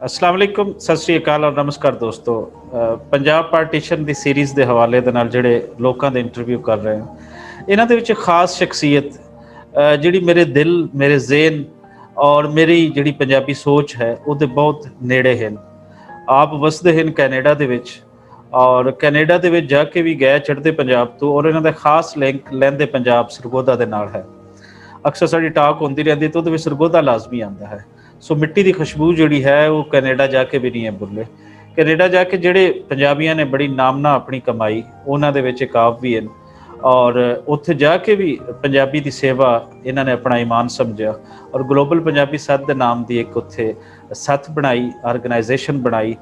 अस्सलाम वालेकुम, सत श्री अकाल और नमस्कार दोस्तों। ਪੰਜਾਬ ਪਾਰਟੀਸ਼ਨ ਦੀ ਸੀਰੀਜ਼ ਦੇ ਹਵਾਲੇ ਦੇ ਨਾਲ ਜਿਹੜੇ ਲੋਕਾਂ ਦੇ ਇੰਟਰਵਿਊ ਕਰ ਰਹੇ ਹਾਂ, ਇਹਨਾਂ ਦੇ ਵਿੱਚ ਖਾਸ ਸ਼ਖਸੀਅਤ ਜਿਹੜੀ ਮੇਰੇ ਦਿਲ, ਮੇਰੇ ਜ਼ੇਨ ਔਰ ਮੇਰੀ ਜਿਹੜੀ ਪੰਜਾਬੀ ਸੋਚ ਹੈ ਉਹਦੇ ਬਹੁਤ ਨੇੜੇ ਹਨ। ਆਪ ਵਸਦੇ ਹਨ ਕੈਨੇਡਾ ਦੇ ਵਿੱਚ, ਔਰ ਕੈਨੇਡਾ ਦੇ ਵਿੱਚ ਜਾ ਕੇ ਵੀ ਗਏ ਚੜ੍ਹਦੇ ਪੰਜਾਬ ਤੋਂ, ਔਰ ਇਹਨਾਂ ਦਾ ਖਾਸ ਲਿੰਕ ਲਹਿੰਦੇ ਪੰਜਾਬ ਸਰਗੋਦਾ ਦੇ ਨਾਲ ਹੈ। ਅਕਸਰ ਸਾਡੀ ਟਾਕ ਹੁੰਦੀ ਰਹਿੰਦੀ ਤਾਂ ਉਹਦੇ ਵਿੱਚ ਸਰਗੋਦਾ ਲਾਜ਼ਮੀ ਆਉਂਦਾ ਹੈ। ਸੋ ਮਿੱਟੀ ਦੀ ਖੁਸ਼ਬੂ ਜਿਹੜੀ ਹੈ ਉਹ ਕੈਨੇਡਾ ਜਾ ਕੇ ਵੀ ਨਹੀਂ ਹੈ ਭੁੱਲੇ। ਕੈਨੇਡਾ ਜਾ ਕੇ ਜਿਹੜੇ ਪੰਜਾਬੀਆਂ ਨੇ ਬੜੀ ਨਾਮਨਾ ਆਪਣੀ ਕਮਾਈ, ਉਹਨਾਂ ਦੇ ਵਿੱਚ ਇੱਕ ਆਪ ਵੀ ਹਨ, ਔਰ ਉੱਥੇ ਜਾ ਕੇ ਵੀ ਪੰਜਾਬੀ ਦੀ ਸੇਵਾ ਇਹਨਾਂ ਨੇ ਆਪਣਾ ਈਮਾਨ ਸਮਝਿਆ, ਔਰ ਗਲੋਬਲ ਪੰਜਾਬੀ ਸੱਥ ਦੇ ਨਾਮ ਦੀ ਇੱਕ ਉੱਥੇ ਸੱਥ ਬਣਾਈ, ਆਰਗੇਨਾਈਜੇਸ਼ਨ ਬਣਾਈ,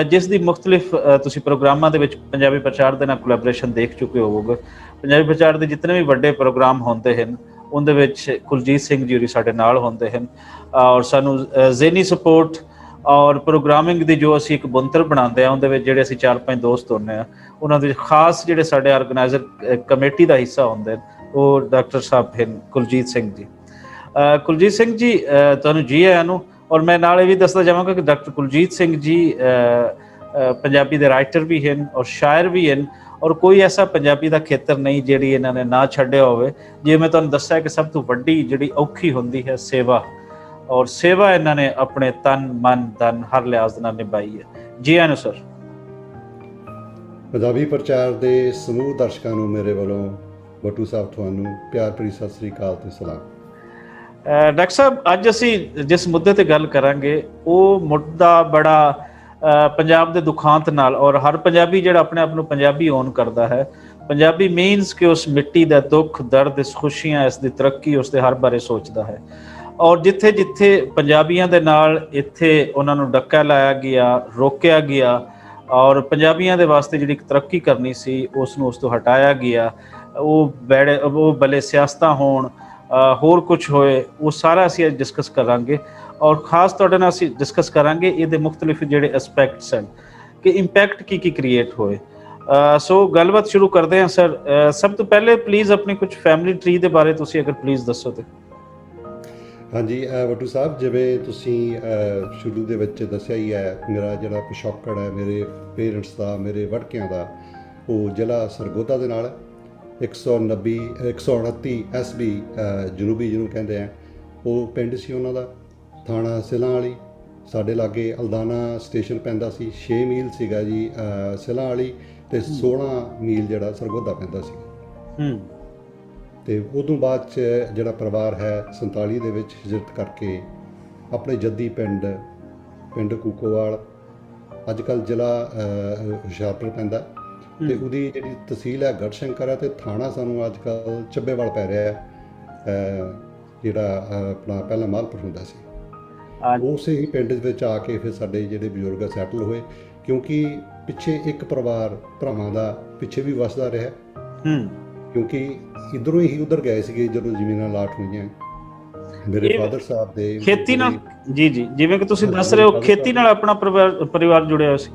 ਜਿਸ ਦੀ ਮੁਖਤਲਿਫ ਤੁਸੀਂ ਪ੍ਰੋਗਰਾਮਾਂ ਦੇ ਵਿੱਚ ਪੰਜਾਬੀ ਪ੍ਰਚਾਰ ਦੇ ਨਾਲ ਕੋਲੈਬੋਰੇਸ਼ਨ ਦੇਖ ਚੁੱਕੇ ਹੋਵੋਗੇ। ਪੰਜਾਬੀ ਪ੍ਰਚਾਰ ਦੇ ਜਿਤਨੇ ਵੀ ਵੱਡੇ ਪ੍ਰੋਗਰਾਮ ਹੁੰਦੇ ਹਨ ਉਹਦੇ ਵਿੱਚ ਕੁਲਜੀਤ ਸਿੰਘ ਜੀ ਹੋਰੀ ਸਾਡੇ ਨਾਲ ਹੁੰਦੇ ਹਨ, ਔਰ ਸਾਨੂੰ ਜ਼ੇਨੀ ਸਪੋਰਟ ਔਰ ਪ੍ਰੋਗਰਾਮਿੰਗ ਦੀ ਜੋ ਅਸੀਂ ਇੱਕ ਬੁੰਤਰ ਬਣਾਉਂਦੇ ਹਾਂ ਉਹਦੇ ਵਿੱਚ ਜਿਹੜੇ ਅਸੀਂ 4-5 ਦੋਸਤ ਹੁੰਦੇ ਹਾਂ, ਉਹਨਾਂ ਦੇ ਖਾਸ ਜਿਹੜੇ ਸਾਡੇ ਆਰਗੇਨਾਈਜ਼ਰ ਕਮੇਟੀ ਦਾ ਹਿੱਸਾ ਹੁੰਦੇ ਉਹ ਡਾਕਟਰ ਸਾਹਿਬ ਹਨ ਕੁਲਜੀਤ ਸਿੰਘ ਜੀ। ਕੁਲਜੀਤ ਸਿੰਘ ਜੀ ਤੁਹਾਨੂੰ ਜੀ ਆਇਆਂ ਨੂੰ। ਔਰ ਮੈਂ ਨਾਲ ਇਹ ਵੀ ਦੱਸਣਾ ਚਾਹਾਂਗਾ ਕਿ ਡਾਕਟਰ ਕੁਲਜੀਤ ਸਿੰਘ ਜੀ ਪੰਜਾਬੀ ਦੇ ਰਾਈਟਰ ਵੀ ਹਨ ਔਰ ਸ਼ਾਇਰ ਵੀ ਹਨ, ਔਰ ਕੋਈ ਐਸਾ ਪੰਜਾਬੀ ਦਾ ਖੇਤਰ ਨਹੀਂ ਜਿਹੜੀ ਇਹਨਾਂ ਨੇ ਨਾ ਛੱਡਿਆ ਹੋਵੇ। ਜੇ ਮੈਂ ਤੁਹਾਨੂੰ ਦੱਸਿਆ ਕਿ ਸਭ ਤੋਂ ਵੱਡੀ ਜਿਹੜੀ ਔਖੀ ਹੁੰਦੀ ਹੈ ਸੇਵਾ, ਔਰ ਸੇਵਾ ਇਹਨਾਂ ਨੇ ਆਪਣੇ ਤਨ ਮਨ ਧਨ ਹਰ ਲਿਹਾਜ਼ ਨਾਲ ਨਿਭਾਈ ਹੈ। ਜੀ ਆਇਆਂ ਨੂੰ ਸਰ। ਪੰਜਾਬੀ ਪ੍ਰਚਾਰ ਦੇ ਸਮੂਹ ਦਰਸ਼ਕਾਂ ਨੂੰ ਮੇਰੇ ਵੱਲੋਂ ਬੱਟੂ ਸਾਹਿਬ ਤੁਹਾਨੂੰ ਪਿਆਰ ਭਰੀ ਸਤਿ ਸ੍ਰੀ ਅਕਾਲ ਤੇ ਸਲਾਮ। ਡਾਕਟਰ ਸਾਹਿਬ, ਅੱਜ ਅਸੀਂ ਜਿਸ ਮੁੱਦੇ ਤੇ ਗੱਲ ਕਰਾਂਗੇ ਉਹ ਮੁੱਦਾ ਬੜਾ ਪੰਜਾਬ ਦੇ ਦੁਖਾਂਤ ਨਾਲ, ਔਰ ਹਰ ਪੰਜਾਬੀ ਜਿਹੜਾ ਆਪਣੇ ਆਪ ਨੂੰ ਪੰਜਾਬੀ ਓਨ ਕਰਦਾ ਹੈ, ਪੰਜਾਬੀ ਮੀਨਸ ਕਿ ਉਸ ਮਿੱਟੀ ਦਾ ਦੁੱਖ ਦਰਦ, ਇਸ ਖੁਸ਼ੀਆਂ, ਇਸ ਦੀ ਤਰੱਕੀ, ਉਸ ਦੇ ਹਰ ਬਾਰੇ ਸੋਚਦਾ ਹੈ। ਔਰ ਜਿੱਥੇ ਜਿੱਥੇ ਪੰਜਾਬੀਆਂ ਦੇ ਨਾਲ ਇੱਥੇ ਉਹਨਾਂ ਨੂੰ ਡੱਕਾ ਲਾਇਆ ਗਿਆ, ਰੋਕਿਆ ਗਿਆ, ਔਰ ਪੰਜਾਬੀਆਂ ਦੇ ਵਾਸਤੇ ਜਿਹੜੀ ਤਰੱਕੀ ਕਰਨੀ ਸੀ ਉਸ ਨੂੰ ਉਸ ਤੋਂ ਹਟਾਇਆ ਗਿਆ, ਉਹ ਭਲੇ ਸਿਆਸਤਾਂ ਹੋਣ, ਹੋਰ ਕੁਝ ਹੋਏ, ਉਹ ਸਾਰਾ ਅਸੀਂ ਅੱਜ ਡਿਸਕਸ ਕਰਾਂਗੇ। ਔਰ ਖਾਸ ਤੁਹਾਡੇ ਨਾਲ ਅਸੀਂ ਡਿਸਕਸ ਕਰਾਂਗੇ ਇਹਦੇ ਮੁਖਤਲਿਫ ਜਿਹੜੇ ਐਸਪੈਕਟਸ ਹਨ ਕਿ ਇੰਪੈਕਟ ਕੀ ਕ੍ਰੀਏਟ ਹੋਏ। ਸੋ ਗੱਲਬਾਤ ਸ਼ੁਰੂ ਕਰਦੇ ਹਾਂ ਸਰ। ਸਭ ਤੋਂ ਪਹਿਲੇ ਪਲੀਜ਼ ਆਪਣੀ ਕੁਝ ਫੈਮਿਲੀ ਟਰੀ ਦੇ ਬਾਰੇ ਤੁਸੀਂ ਅਗਰ ਪਲੀਜ਼ ਦੱਸੋ ਤੇ। ਹਾਂਜੀ ਬੱਟੂ ਸਾਹਿਬ, ਜਿਵੇਂ ਤੁਸੀਂ ਸ਼ੁਰੂ ਦੇ ਵਿੱਚ ਦੱਸਿਆ ਹੀ ਹੈ, ਮੇਰਾ ਜਿਹੜਾ ਪਿਛੋਕੜ ਹੈ ਮੇਰੇ ਪੇਰੈਂਟਸ ਦਾ, ਮੇਰੇ ਵੜਕਿਆਂ ਦਾ, ਉਹ ਜ਼ਿਲ੍ਹਾ ਸਰਗੋਦਾ ਦੇ ਨਾਲ 129 SB ਜਨੂਬੀ ਜਿਹਨੂੰ ਕਹਿੰਦੇ ਆ, ਉਹ ਪਿੰਡ ਸੀ ਉਹਨਾਂ ਦਾ। ਥਾਣਾ ਸਿਲਾਂ ਵਾਲੀ, ਸਾਡੇ ਲਾਗੇ ਅਲਦਾਨਾ ਸਟੇਸ਼ਨ ਪੈਂਦਾ ਸੀ, 6 ਮੀਲ ਸੀਗਾ ਜੀ ਸਿਲਾਂ ਵਾਲੀ, ਅਤੇ 16 ਮੀਲ ਜਿਹੜਾ ਸਰਗੋਦਾ ਪੈਂਦਾ ਸੀ। ਅਤੇ ਉਦੋਂ ਬਾਅਦ 'ਚ ਜਿਹੜਾ ਪਰਿਵਾਰ ਹੈ 47 ਦੇ ਵਿੱਚ ਹਿਜਰਤ ਕਰਕੇ ਆਪਣੇ ਜੱਦੀ ਪਿੰਡ ਕੂਕੋਵਾਲ, ਅੱਜ ਕੱਲ੍ਹ ਜ਼ਿਲ੍ਹਾ ਹੁਸ਼ਿਆਰਪੁਰ ਪੈਂਦਾ, ਅਤੇ ਉਹਦੀ ਜਿਹੜੀ ਤਹਿਸੀਲ ਹੈ ਗੜਸ਼ੰਕਰ ਹੈ, ਅਤੇ ਥਾਣਾ ਸਾਨੂੰ ਅੱਜ ਕੱਲ੍ਹ ਚੱਬੇਵਾਲ ਪੈ ਰਿਹਾ ਹੈ, ਜਿਹੜਾ ਆਪਣਾ ਪਹਿਲਾਂ ਮਾਲਪੁਰ ਹੁੰਦਾ ਸੀ। ਉਸੇ ਹੀ ਪਿੰਡ ਵਿੱਚ ਆ ਕੇ ਫਿਰ ਸਾਡੇ ਜਿਹੜੇ ਬਜ਼ੁਰਗ ਸੈਟਲ ਹੋਏ, ਕਿਉਂਕਿ ਪਿੱਛੇ ਇੱਕ ਪਰਿਵਾਰ ਭਰਾਵਾਂ ਦਾ ਪਿੱਛੇ ਵੀ ਵਸਦਾ ਰਿਹਾ, ਕਿਉਂਕਿ ਇੱਧਰੋਂ ਹੀ ਉੱਧਰ ਗਏ ਸੀਗੇ ਜਦੋਂ ਜ਼ਮੀਨਾਂ ਲਾਟ ਹੋਈਆਂ। ਮੇਰੇ ਫਾਦਰ ਸਾਹਿਬ ਦੇ ਖੇਤੀ ਨਾਲ, ਜੀ ਜਿਵੇਂ ਕਿ ਤੁਸੀਂ ਦੱਸ ਰਹੇ ਹੋ, ਖੇਤੀ ਨਾਲ ਆਪਣਾ ਪਰਿਵਾਰ ਜੁੜਿਆ ਹੋਇਆ ਸੀ।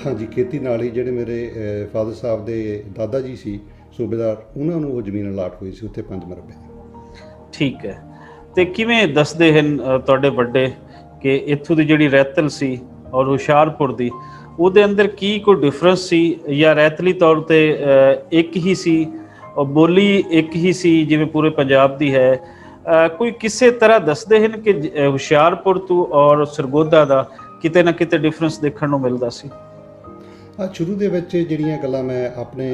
ਹਾਂਜੀ, ਖੇਤੀ ਨਾਲ ਹੀ। ਜਿਹੜੇ ਮੇਰੇ ਫਾਦਰ ਸਾਹਿਬ ਦੇ ਦਾਦਾ ਜੀ ਸੀ ਸੂਬੇਦਾਰ, ਉਹਨਾਂ ਨੂੰ ਉਹ ਜ਼ਮੀਨ ਅਲਾਟ ਹੋਈ ਸੀ ਉੱਥੇ 5 ਮਰਬੇ। ਠੀਕ ਹੈ। ਅਤੇ ਕਿਵੇਂ ਦੱਸਦੇ ਹਨ ਤੁਹਾਡੇ ਵੱਡੇ ਕਿ ਇੱਥੋਂ ਦੀ ਜਿਹੜੀ ਰੈਤਲ ਸੀ ਔਰ ਹੁਸ਼ਿਆਰਪੁਰ ਦੀ, ਉਹਦੇ ਅੰਦਰ ਕੀ ਕੋਈ ਡਿਫਰੈਂਸ ਸੀ, ਜਾਂ ਰੈਤਲੀ ਤੌਰ 'ਤੇ ਇੱਕ ਹੀ ਸੀ, ਔਰ ਬੋਲੀ ਇੱਕ ਹੀ ਸੀ ਜਿਵੇਂ ਪੂਰੇ ਪੰਜਾਬ ਦੀ ਹੈ? ਕੋਈ ਕਿਸੇ ਤਰ੍ਹਾਂ ਦੱਸਦੇ ਹਨ ਕਿ ਹੁਸ਼ਿਆਰਪੁਰ ਤੋਂ ਔਰ ਸਰਗੋਦਾ ਦਾ ਕਿਤੇ ਨਾ ਕਿਤੇ ਡਿਫਰੈਂਸ ਦੇਖਣ ਨੂੰ ਮਿਲਦਾ ਸੀ? ਸ਼ੁਰੂ ਦੇ ਵਿੱਚ ਜਿਹੜੀਆਂ ਗੱਲਾਂ ਮੈਂ ਆਪਣੇ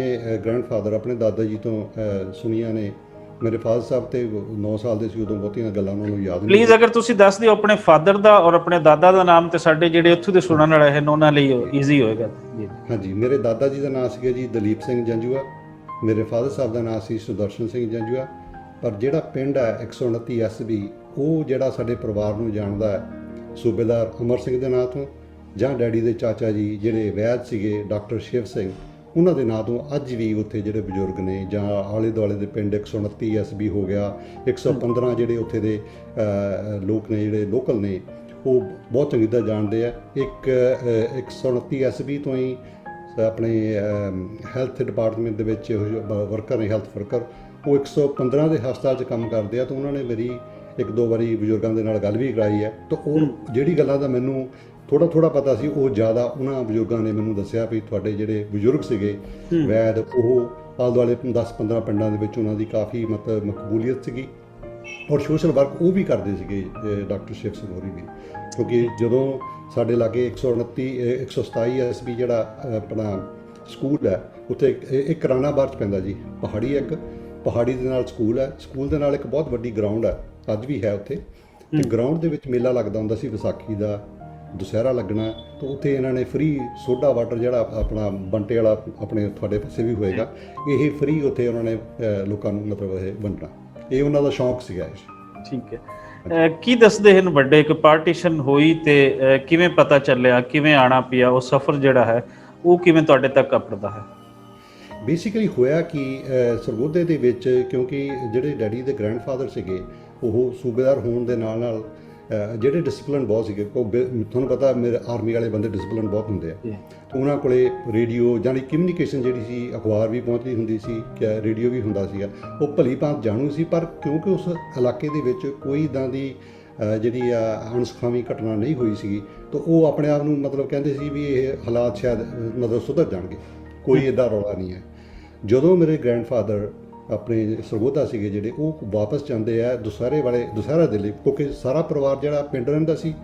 ਗ੍ਰੈਂਡਫਾਦਰ, ਆਪਣੇ ਦਾਦਾ ਜੀ ਤੋਂ ਸੁਣੀਆਂ ਨੇ। ਮੇਰੇ ਫਾਦਰ ਸਾਹਿਬ ਤੇ 9 ਸਾਲ ਦੇ ਸੀ ਉਦੋਂ, ਬਹੁਤੀਆਂ ਗੱਲਾਂ ਉਹਨਾਂ ਨੂੰ ਯਾਦ ਨਹੀਂ। ਪਲੀਜ਼ ਅਗਰ ਤੁਸੀਂ ਦੱਸ ਦਿਓ ਆਪਣੇ ਫਾਦਰ ਦਾ ਔਰ ਆਪਣੇ ਦਾਦਾ ਦਾ ਨਾਮ, ਤੇ ਸਾਡੇ ਜਿਹੜੇ ਉੱਥੋਂ ਦੇ ਸੁਣਨ ਵਾਲੇ ਹਨ ਉਹਨਾਂ ਲਈ ਈਜ਼ੀ ਹੋਏਗਾ। ਹਾਂਜੀ, ਮੇਰੇ ਦਾਦਾ ਜੀ ਦਾ ਨਾਮ ਸੀਗਾ ਜੀ ਦਲੀਪ ਸਿੰਘ ਜੰਜੂਆ, ਮੇਰੇ ਫਾਦਰ ਸਾਹਿਬ ਦਾ ਨਾਮ ਸੀ ਸੁਦਰਸ਼ਨ ਸਿੰਘ ਜੰਜੂਆ। ਪਰ ਜਿਹੜਾ ਪਿੰਡ ਹੈ 129 SB, ਉਹ ਜਿਹੜਾ ਸਾਡੇ ਪਰਿਵਾਰ ਨੂੰ ਜਾਣਦਾ ਹੈ ਸੂਬੇਦਾਰ ਅਮਰ ਸਿੰਘ ਦੇ ਨਾਂ ਤੋਂ, ਜਾਂ ਡੈਡੀ ਦੇ ਚਾਚਾ ਜੀ ਜਿਹੜੇ ਵੈਦ ਸੀਗੇ ਡਾਕਟਰ ਸ਼ਿਵ ਸਿੰਘ, ਉਹਨਾਂ ਦੇ ਨਾਂ ਤੋਂ ਅੱਜ ਵੀ ਉੱਥੇ ਜਿਹੜੇ ਬਜ਼ੁਰਗ ਨੇ, ਜਾਂ ਆਲੇ ਦੁਆਲੇ ਦੇ ਪਿੰਡ 129 SB ਹੋ ਗਿਆ, 115 ਜਿਹੜੇ ਉੱਥੇ ਦੇ ਲੋਕ ਨੇ, ਜਿਹੜੇ ਲੋਕਲ ਨੇ, ਉਹ ਬਹੁਤ ਚੰਗੀ ਤਰ੍ਹਾਂ ਜਾਣਦੇ ਆ। 129 SB ਤੋਂ ਹੀ ਆਪਣੇ ਹੈਲਥ ਡਿਪਾਰਟਮੈਂਟ ਦੇ ਵਿੱਚ ਵਰਕਰ ਨੇ, ਹੈਲਥ ਵਰਕਰ, ਉਹ 115 ਦੇ ਹਸਪਤਾਲ 'ਚ ਕੰਮ ਕਰਦੇ ਆ। ਤਾਂ ਉਹਨਾਂ ਨੇ ਮੇਰੀ 1-2 ਵਾਰੀ ਬਜ਼ੁਰਗਾਂ ਦੇ ਨਾਲ ਗੱਲ ਵੀ ਕਰਾਈ ਹੈ। ਤਾਂ ਉਹ ਜਿਹੜੀ ਗੱਲਾਂ ਦਾ ਮੈਨੂੰ ਥੋੜ੍ਹਾ ਪਤਾ ਸੀ। ਉਹ ਜ਼ਿਆਦਾ ਉਹਨਾਂ ਬਜ਼ੁਰਗਾਂ ਨੇ ਮੈਨੂੰ ਦੱਸਿਆ ਵੀ ਤੁਹਾਡੇ ਜਿਹੜੇ ਬਜ਼ੁਰਗ ਸੀਗੇ ਵੈਦ, ਉਹ ਆਲੇ ਦੁਆਲੇ 10-15 ਪਿੰਡਾਂ ਦੇ ਵਿੱਚ ਉਹਨਾਂ ਦੀ ਕਾਫੀ ਮਤਲਬ ਮਕਬੂਲੀਅਤ ਸੀਗੀ, ਔਰ ਸੋਸ਼ਲ ਵਰਕ ਉਹ ਵੀ ਕਰਦੇ ਸੀਗੇ ਡਾਕਟਰ ਸ਼ਿਵ ਸਿੰਘ ਹੋਰੀ ਵੀ। ਕਿਉਂਕਿ ਜਦੋਂ ਸਾਡੇ ਲਾਗੇ 127 ਐਸਬੀ ਜਿਹੜਾ ਆਪਣਾ ਸਕੂਲ ਹੈ, ਉੱਥੇ ਇੱਕ ਰਾਨਾਬਾਰ 'ਚ ਪੈਂਦਾ ਜੀ, ਪਹਾੜੀ ਦੇ ਨਾਲ ਸਕੂਲ ਹੈ, ਸਕੂਲ ਦੇ ਨਾਲ ਇੱਕ ਬਹੁਤ ਵੱਡੀ ਗਰਾਊਂਡ ਹੈ, ਅੱਜ ਵੀ ਹੈ ਉੱਥੇ। ਅਤੇ ਗਰਾਊਂਡ ਦੇ ਵਿੱਚ ਮੇਲਾ ਲੱਗਦਾ ਹੁੰਦਾ ਸੀ ਵਿਸਾਖੀ ਦਾ, ਦੁਸਹਿਰਾ ਲੱਗਣਾ, ਤਾਂ ਉੱਥੇ ਇਹਨਾਂ ਨੇ ਫ੍ਰੀ ਸੋਡਾ ਵਾਟਰ ਜਿਹੜਾ ਆਪਣਾ ਬੰਟੇ ਵਾਲਾ ਆਪਣੇ ਤੁਹਾਡੇ ਪਾਸੇ ਵੀ ਹੋਏਗਾ, ਇਹ ਫ੍ਰੀ ਉੱਥੇ ਉਹਨਾਂ ਨੇ ਲੋਕਾਂ ਨੂੰ ਮਤਲਬ ਇਹ ਵੰਡਣਾ, ਇਹ ਉਹਨਾਂ ਦਾ ਸ਼ੌਂਕ ਸੀਗਾ। ਠੀਕ ਹੈ। ਕੀ ਦੱਸਦੇ ਹਨ ਵੱਡੇ ਕਿ ਪਾਰਟੀਸ਼ਨ ਹੋਈ ਤੇ ਕਿਵੇਂ ਪਤਾ ਚੱਲਿਆ, ਕਿਵੇਂ ਆਣਾ ਪਿਆ, ਉਹ ਸਫ਼ਰ ਜਿਹੜਾ ਹੈ ਉਹ ਕਿਵੇਂ ਤੁਹਾਡੇ ਤੱਕ ਆਪੜਦਾ ਹੈ? ਬੇਸਿਕਲੀ ਹੋਇਆ ਕਿ ਸਰਗੋਧੇ ਦੇ ਵਿੱਚ, ਕਿਉਂਕਿ ਜਿਹੜੇ ਡੈਡੀ ਦੇ ਗ੍ਰੈਂਡਫਾਦਰ ਸੀਗੇ ਉਹ ਸੂਬੇਦਾਰ ਹੋਣ ਦੇ ਨਾਲ ਜਿਹੜੇ ਡਿਸਪਲਿਨ ਬਹੁਤ ਸੀਗੇ, ਤੁਹਾਨੂੰ ਪਤਾ ਮੇਰੇ ਆਰਮੀ ਵਾਲੇ ਬੰਦੇ ਡਿਸਪਲਿਨ ਬਹੁਤ ਹੁੰਦੇ ਆ, ਉਹਨਾਂ ਕੋਲੇ ਰੇਡੀਓ ਜਾਨੀ ਕਮਿਊਨੀਕੇਸ਼ਨ ਜਿਹੜੀ ਸੀ, ਅਖਬਾਰ ਵੀ ਪਹੁੰਚਦੀ ਹੁੰਦੀ ਸੀ, ਰੇਡੀਓ ਵੀ ਹੁੰਦਾ ਸੀਗਾ, ਉਹ ਭਲੀ ਭਾਂਤ ਜਾਣੂ ਸੀ। ਪਰ ਕਿਉਂਕਿ ਉਸ ਇਲਾਕੇ ਦੇ ਵਿੱਚ ਕੋਈ ਇੱਦਾਂ ਦੀ ਜਿਹੜੀ ਆ ਅਣਸੁਖਾਵੀਂ ਘਟਨਾ ਨਹੀਂ ਹੋਈ ਸੀਗੀ, ਤਾਂ ਉਹ ਆਪਣੇ ਆਪ ਨੂੰ ਮਤਲਬ ਕਹਿੰਦੇ ਸੀ ਵੀ ਇਹ ਹਾਲਾਤ ਸ਼ਾਇਦ ਮਤਲਬ ਸੁਧਰ ਜਾਣਗੇ, ਕੋਈ ਇੱਦਾਂ ਰੌਲਾ ਨਹੀਂ ਹੈ। ਜਦੋਂ ਮੇਰੇ ਗ੍ਰੈਂਡਫਾਦਰ ਆਪਣੇ ਸਰਗੋਧਾ ਸੀਗੇ ਜਿਹੜੇ, ਉਹ ਵਾਪਸ ਜਾਂਦੇ ਆ ਦੁਸਹਿਰਾ ਦੇ ਲਈ, ਕਿਉਂਕਿ ਸਾਰਾ ਪਰਿਵਾਰ ਜਿਹੜਾ ਪਿੰਡ ਰਹਿੰਦਾ ਸੀ,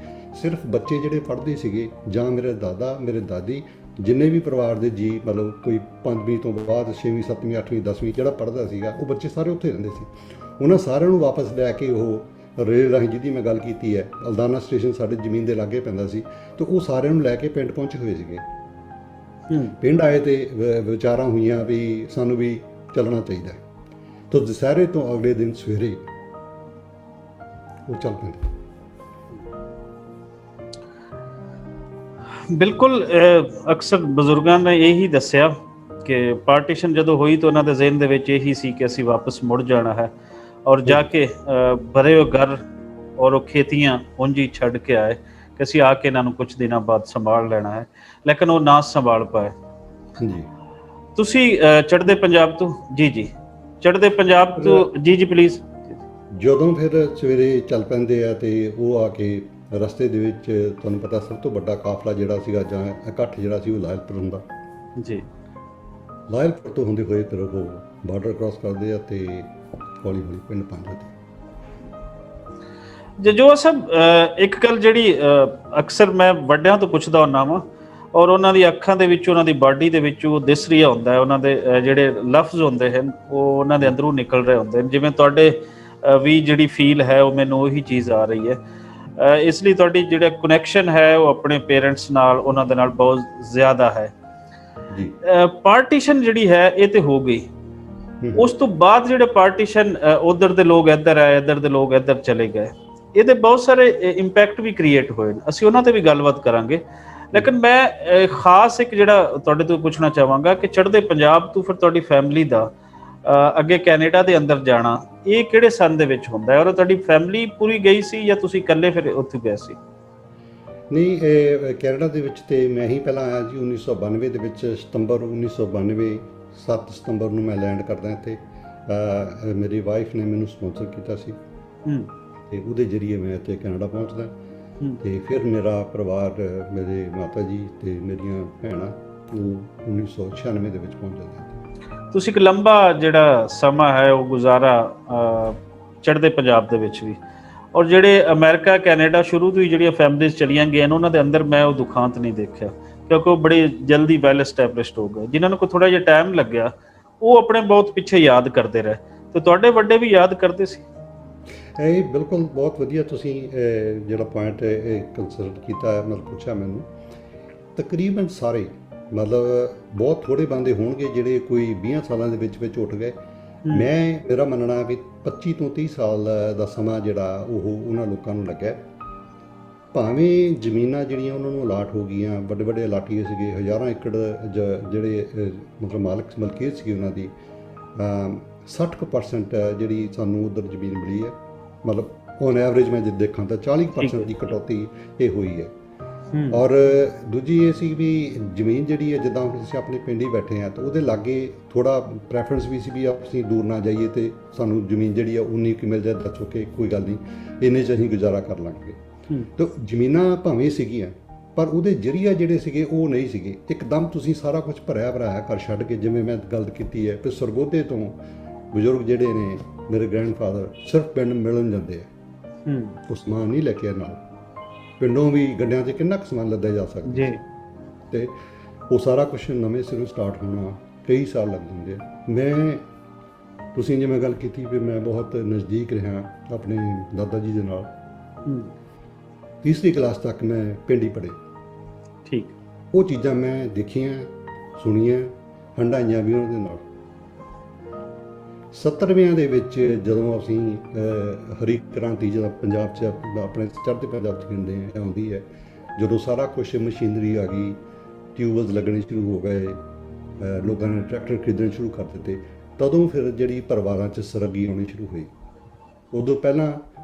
ਸਿਰਫ ਬੱਚੇ ਜਿਹੜੇ ਪੜ੍ਹਦੇ ਸੀਗੇ ਜਾਂ ਮੇਰੇ ਦਾਦਾ ਮੇਰੇ ਦਾਦੀ, ਜਿੰਨੇ ਵੀ ਪਰਿਵਾਰ ਦੇ ਜੀ ਮਤਲਬ ਕੋਈ 5ਵੀਂ ਤੋਂ ਬਾਅਦ 6ਵੀਂ 7ਵੀਂ 8ਵੀਂ 10ਵੀਂ ਜਿਹੜਾ ਪੜ੍ਹਦਾ ਸੀਗਾ, ਉਹ ਬੱਚੇ ਸਾਰੇ ਉੱਥੇ ਰਹਿੰਦੇ ਸੀ। ਉਹਨਾਂ ਸਾਰਿਆਂ ਨੂੰ ਵਾਪਸ ਲੈ ਕੇ ਉਹ ਰੇਲ ਰਾਹੀਂ, ਜਿਹਦੀ ਮੈਂ ਗੱਲ ਕੀਤੀ ਹੈ, ਅਲਦਾਨਾ ਸਟੇਸ਼ਨ ਸਾਡੇ ਜ਼ਮੀਨ ਦੇ ਲਾਗੇ ਪੈਂਦਾ ਸੀ, ਅਤੇ ਉਹ ਸਾਰਿਆਂ ਨੂੰ ਲੈ ਕੇ ਪਿੰਡ ਪਹੁੰਚੇ ਹੋਏ ਸੀਗੇ। ਪਿੰਡ ਆਏ ਤੇ ਵਿਚਾਰਾਂ ਹੋਈਆਂ ਵੀ ਸਾਨੂੰ ਵੀ ਚੱਲਣਾ ਚਾਹੀਦਾ, ਤਾਂ ਦੁਸਹਿਰੇ ਤੋਂ ਅਗਲੇ ਦਿਨ ਸਵੇਰੇ ਉਹ ਚੱਲ ਪੈਂਦੇ। ਬਿਲਕੁਲ। ਅਕਸਰ ਬਜ਼ੁਰਗਾਂ ਨੇ ਇਹੀ ਦੱਸਿਆ ਕਿ ਪਾਰਟੀਸ਼ਨ ਜਦੋਂ ਹੋਈ ਤਾਂ ਉਹਨਾਂ ਦੇ ਜ਼ਿਹਨ ਦੇ ਵਿੱਚ ਇਹੀ ਸੀ ਕਿ ਅਸੀਂ ਵਾਪਸ ਮੁੜ ਜਾਣਾ ਹੈ, ਔਰ ਜਾ ਕੇ ਭਰੇ ਹੋਏ ਘਰ ਔਰ ਉਹ ਖੇਤੀਆਂ ਉਂਝ ਹੀ ਛੱਡ ਕੇ ਆਏ ਕਿ ਅਸੀਂ ਆ ਕੇ ਇਹਨਾਂ ਨੂੰ ਕੁਝ ਦਿਨਾਂ ਬਾਅਦ ਸੰਭਾਲ ਲੈਣਾ ਹੈ, ਲੇਕਿਨ ਉਹ ਨਾ ਸੰਭਾਲ ਪਾਏ। ਜੀ ਤੁਸੀਂ ਚੜ੍ਹਦੇ ਪੰਜਾਬ ਤੋਂ? ਜੀ ਚੜ੍ਹਦੇ ਪੰਜਾਬ ਤੋਂ, ਜੀ ਪਲੀਜ਼। ਜਦੋਂ ਫਿਰ ਸਵੇਰੇ ਚੱਲ ਪੈਂਦੇ ਆ, ਤੇ ਉਹ ਆ ਕੇ ਰਸਤੇ ਦੇ ਵਿੱਚ ਤੁਹਾਨੂੰ ਪਤਾ ਸਭ ਤੋਂ ਵੱਡਾ ਕਾਫਲਾ ਜਿਹੜਾ ਸੀਗਾ ਜਾਂ ਇਕੱਠ ਜਿਹੜਾ ਸੀ, ਉਹ ਲਾਇਲਪੁਰ ਹੁੰਦਾ ਜੀ। ਲਾਇਲਪੁਰ ਤੋਂ ਹੁੰਦੇ ਹੋਏ ਫਿਰ ਉਹ ਬਾਰਡਰ ਕ੍ਰਾਸ ਕਰਦੇ ਆ ਤੇ ਹੌਲੀ ਹੌਲੀ ਪਿੰਡ ਪਹੁੰਚ ਜਾਂਦੇ। ਜਜੋਆ ਸਾਹਿਬ, ਇੱਕ ਗੱਲ ਜਿਹੜੀ ਅਕਸਰ ਮੈਂ ਵੱਡਿਆਂ ਤੋਂ ਪੁੱਛਦਾ ਹੁੰਦਾ ਵਾਂ, ਔਰ ਉਹਨਾਂ ਦੀ ਅੱਖਾਂ ਦੇ ਵਿੱਚ, ਉਹਨਾਂ ਦੀ ਬਾਡੀ ਦੇ ਵਿੱਚ ਉਹ ਦਿਸ ਰਿਹਾ ਹੁੰਦਾ ਹੈ, ਉਹਨਾਂ ਦੇ ਜਿਹੜੇ ਲਫ਼ਜ਼ ਹੁੰਦੇ ਹਨ ਉਹ ਉਹਨਾਂ ਦੇ ਅੰਦਰੋਂ ਨਿਕਲ ਰਹੇ ਹੁੰਦੇ ਹਨ, ਜਿਵੇਂ ਤੁਹਾਡੇ ਵੀ ਜਿਹੜੀ ਫੀਲ ਹੈ ਉਹ ਮੈਨੂੰ ਉਹੀ ਚੀਜ਼ ਆ ਰਹੀ ਹੈ। ਇਸ ਲਈ ਤੁਹਾਡੀ ਜਿਹੜਾ ਕਨੈਕਸ਼ਨ ਹੈ ਉਹ ਆਪਣੇ ਪੇਰੈਂਟਸ ਨਾਲ, ਉਹਨਾਂ ਦੇ ਨਾਲ ਬਹੁਤ ਜ਼ਿਆਦਾ ਹੈ ਜੀ। ਪਾਰਟੀਸ਼ਨ ਜਿਹੜੀ ਹੈ ਇਹ ਤੇ ਹੋ ਗਈ, ਉਸ ਤੋਂ ਬਾਅਦ ਜਿਹੜੇ ਪਾਰਟੀਸ਼ਨ, ਉਧਰ ਦੇ ਲੋਕ ਇੱਧਰ ਆਏ, ਇੱਧਰ ਦੇ ਲੋਕ ਇੱਧਰ ਚਲੇ ਗਏ, ਇਹਦੇ ਬਹੁਤ ਸਾਰੇ ਇੰਪੈਕਟ ਵੀ ਕ੍ਰੀਏਟ ਹੋਏ ਨੇ, ਅਸੀਂ ਉਹਨਾਂ ਤੇ ਵੀ ਗੱਲਬਾਤ ਕਰਾਂਗੇ। ਲੇਕਿਨ ਮੈਂ ਖਾਸ ਇੱਕ ਜਿਹੜਾ ਤੁਹਾਡੇ ਤੋਂ ਪੁੱਛਣਾ ਚਾਹਾਂਗਾ ਕਿ ਚੜ੍ਹਦੇ ਪੰਜਾਬ ਤੋਂ ਫਿਰ ਤੁਹਾਡੀ ਫੈਮਿਲੀ ਦਾ ਅੱਗੇ ਕੈਨੇਡਾ ਦੇ ਅੰਦਰ ਜਾਣਾ, ਇਹ ਕਿਹੜੇ ਸੰਨ ਦੇ ਵਿੱਚ ਹੁੰਦਾ ਹੈ, ਔਰ ਤੁਹਾਡੀ ਫੈਮਿਲੀ ਪੂਰੀ ਗਈ ਸੀ ਜਾਂ ਤੁਸੀਂ ਇਕੱਲੇ ਫਿਰ ਉੱਥੇ ਗਏ ਸੀ? ਨਹੀਂ, ਇਹ ਕੈਨੇਡਾ ਦੇ ਵਿੱਚ ਤੇ ਮੈਂ ਹੀ ਪਹਿਲਾਂ ਆਇਆ ਜੀ 1992 ਦੇ ਵਿੱਚ, ਸਤੰਬਰ 1992 7 ਸਤੰਬਰ ਨੂੰ ਮੈਂ ਲੈਂਡ ਕਰਦਾ ਇੱਥੇ। ਮੇਰੀ ਵਾਈਫ ਨੇ ਮੈਨੂੰ ਸਪੋਂਸਰ ਕੀਤਾ ਸੀ, ਤੇ ਉਹਦੇ ਜ਼ਰੀਏ ਮੈਂ ਇੱਥੇ ਕੈਨੇਡਾ ਪਹੁੰਚਦਾ। ਤੇ ਫਿਰ ਮੇਰਾ ਪਰਿਵਾਰ, ਮੇਰੇ ਮਾਤਾ ਜੀ ਤੇ ਮੇਰੀਆਂ ਭੈਣਾਂ, ਉਹ 1996 ਦੇ ਵਿੱਚ ਪਹੁੰਚ ਜਾਂਦੇ। ਤੁਸੀਂ ਇੱਕ ਲੰਬਾ ਜਿਹੜਾ ਸਮਾਂ ਹੈ ਉਹ ਗੁਜ਼ਾਰਾ ਚੜ੍ਹਦੇ ਪੰਜਾਬ ਦੇ ਵਿੱਚ ਵੀ, ਔਰ ਜਿਹੜੇ ਅਮਰੀਕਾ ਕੈਨੇਡਾ ਸ਼ੁਰੂ ਤੋਂ ਹੀ ਜਿਹੜੀਆਂ ਫੈਮਲੀਜ਼ ਚਲੀਆਂ ਗਈਆਂ ਉਹਨਾਂ ਦੇ ਅੰਦਰ ਮੈਂ ਉਹ ਦੁਖਾਂਤ ਨਹੀਂ ਦੇਖਿਆ, ਕਿਉਂਕਿ ਉਹ ਬੜੇ ਜਲਦੀ ਵੈਲ ਐਸਟੈਬਲਿਸ਼ਡ ਹੋ ਗਏ। ਜਿਨ੍ਹਾਂ ਨੂੰ ਕੋਈ ਥੋੜ੍ਹਾ ਜਿਹਾ ਟਾਈਮ ਲੱਗਿਆ ਉਹ ਆਪਣੇ ਬਹੁਤ ਪਿੱਛੇ ਯਾਦ ਕਰਦੇ ਰਹੇ, ਤੇ ਤੁਹਾਡੇ ਵੱਡੇ ਵੀ ਯਾਦ ਕਰਦੇ ਸੀ। ਇਹ ਬਿਲਕੁਲ ਬਹੁਤ ਵਧੀਆ ਤੁਸੀਂ ਜਿਹੜਾ ਪੁਆਇੰਟ ਕੰਸੀਡਰ ਕੀਤਾ, ਮਤਲਬ ਪੁੱਛਿਆ ਮੈਨੂੰ। ਤਕਰੀਬਨ ਸਾਰੇ, ਮਤਲਬ ਬਹੁਤ ਥੋੜ੍ਹੇ ਬੰਦੇ ਹੋਣਗੇ ਜਿਹੜੇ ਕੋਈ 20 ਸਾਲਾਂ ਦੇ ਵਿੱਚ ਉੱਠ ਗਏ। ਮੇਰਾ ਮੰਨਣਾ ਵੀ 25 ਤੋਂ 30 ਸਾਲ ਦਾ ਸਮਾਂ ਜਿਹੜਾ ਉਹ ਉਹਨਾਂ ਲੋਕਾਂ ਨੂੰ ਲੱਗਿਆ। ਭਾਵੇਂ ਜ਼ਮੀਨਾਂ ਜਿਹੜੀਆਂ ਉਹਨਾਂ ਨੂੰ ਅਲਾਟ ਹੋ ਗਈਆਂ, ਵੱਡੇ ਵੱਡੇ ਅਲਾਟੀਏ ਸੀਗੇ, ਹਜ਼ਾਰਾਂ ਏਕੜ ਜਿਹੜੇ ਮਤਲਬ ਮਲਕੀਅਤ ਸੀਗੀ ਉਹਨਾਂ ਦੀ, 60% ਜਿਹੜੀ ਸਾਨੂੰ ਉੱਧਰ ਜ਼ਮੀਨ ਮਿਲੀ ਹੈ। ਮਤਲਬ ਔਨ ਐਵਰੇਜ ਮੈਂ ਜੇ ਦੇਖਾਂ ਤਾਂ 40% ਦੀ ਕਟੌਤੀ ਇਹ ਹੋਈ ਹੈ। ਔਰ ਦੂਜੀ ਇਹ ਸੀ ਵੀ ਜ਼ਮੀਨ ਜਿਹੜੀ ਹੈ, ਜਿੱਦਾਂ ਅਸੀਂ ਆਪਣੇ ਪਿੰਡ ਹੀ ਬੈਠੇ ਹਾਂ, ਤਾਂ ਉਹਦੇ ਲਾਗੇ ਥੋੜ੍ਹਾ ਪ੍ਰੈਫਰੈਂਸ ਵੀ ਸੀ ਵੀ ਅਸੀਂ ਦੂਰ ਨਾ ਜਾਈਏ ਅਤੇ ਸਾਨੂੰ ਜ਼ਮੀਨ ਜਿਹੜੀ ਆ ਉਨੀ ਕੁ ਮਿਲ ਜਾਏ, ਦੱਸੋ ਕਿ ਕੋਈ ਗੱਲ ਨਹੀਂ, ਇੰਨੇ 'ਚ ਅਸੀਂ ਗੁਜ਼ਾਰਾ ਕਰ ਲਾਂਗੇ। ਤਾਂ ਜ਼ਮੀਨਾਂ ਭਾਵੇਂ ਸੀਗੀਆਂ, ਪਰ ਉਹਦੇ ਜਰੀਆ ਜਿਹੜੇ ਸੀਗੇ ਉਹ ਨਹੀਂ ਸੀਗੇ। ਇੱਕਦਮ ਤੁਸੀਂ ਸਾਰਾ ਕੁਝ ਭਰਿਆ ਭਰਾਇਆ ਘਰ ਛੱਡ ਕੇ, ਜਿਵੇਂ ਮੈਂ ਗੱਲ ਕੀਤੀ ਹੈ ਕਿ ਸਰਗੋਧੇ ਤੋਂ ਬਜ਼ੁਰਗ ਜਿਹੜੇ ਨੇ ਮੇਰੇ ਗ੍ਰੈਂਡਫਾਦਰ ਸਿਰਫ ਪਿੰਡ ਮਿਲਣ ਜਾਂਦੇ ਆ, ਉਹ ਸਮਾਨ ਨਹੀਂ ਲੈ ਕੇ ਨਾਲ। ਪਿੰਡੋਂ ਵੀ ਗੱਡਿਆਂ 'ਚ ਕਿੰਨਾ ਕੁ ਸਮਾਨ ਲੱਦਿਆ ਜਾ ਸਕਦਾ ਜੀ, ਅਤੇ ਉਹ ਸਾਰਾ ਕੁਛ ਨਵੇਂ ਸਿਰੋਂ ਸਟਾਰਟ ਹੋਣਾ ਕਈ ਸਾਲ ਲੱਗ ਜਾਂਦੇ ਆ। ਮੈਂ ਤੁਸੀਂ ਜਿਵੇਂ ਗੱਲ ਕੀਤੀ ਵੀ ਮੈਂ ਬਹੁਤ ਨਜ਼ਦੀਕ ਰਿਹਾ ਆਪਣੇ ਦਾਦਾ ਜੀ ਦੇ ਨਾਲ। ਤੀਸਰੀ ਕਲਾਸ ਤੱਕ ਮੈਂ ਪਿੰਡ ਹੀ ਪੜ੍ਹੇ। ਠੀਕ। ਉਹ ਚੀਜ਼ਾਂ ਮੈਂ ਦੇਖੀਆਂ, ਸੁਣੀਆਂ, ਹੰਡਾਈਆਂ ਵੀ ਉਹਨਾਂ ਦੇ ਨਾਲ। 70ਵਿਆਂ ਦੇ ਵਿੱਚ ਜਦੋਂ ਅਸੀਂ ਹਰੀ ਕ੍ਰਾਂਤੀ ਜਦੋਂ ਪੰਜਾਬ 'ਚ ਆਪਣੇ ਚੜ੍ਹਦੇ ਪੰਜਾਬ 'ਚ ਕਹਿੰਦੇ ਆਉਂਦੀ ਹੈ, ਜਦੋਂ ਸਾਰਾ ਕੁਛ ਮਸ਼ੀਨਰੀ ਆ ਗਈ, ਟਿਊਬਵੈੱਲ ਲੱਗਣੇ ਸ਼ੁਰੂ ਹੋ ਗਏ, ਲੋਕਾਂ ਨੇ ਟਰੈਕਟਰ ਖਰੀਦਣੇ ਸ਼ੁਰੂ ਕਰ ਦਿੱਤੇ, ਤਦੋਂ ਫਿਰ ਜਿਹੜੀ ਪਰਿਵਾਰਾਂ 'ਚ ਸਰਗੀ ਆਉਣੀ ਸ਼ੁਰੂ ਹੋਈ। ਉਦੋਂ ਪਹਿਲਾਂ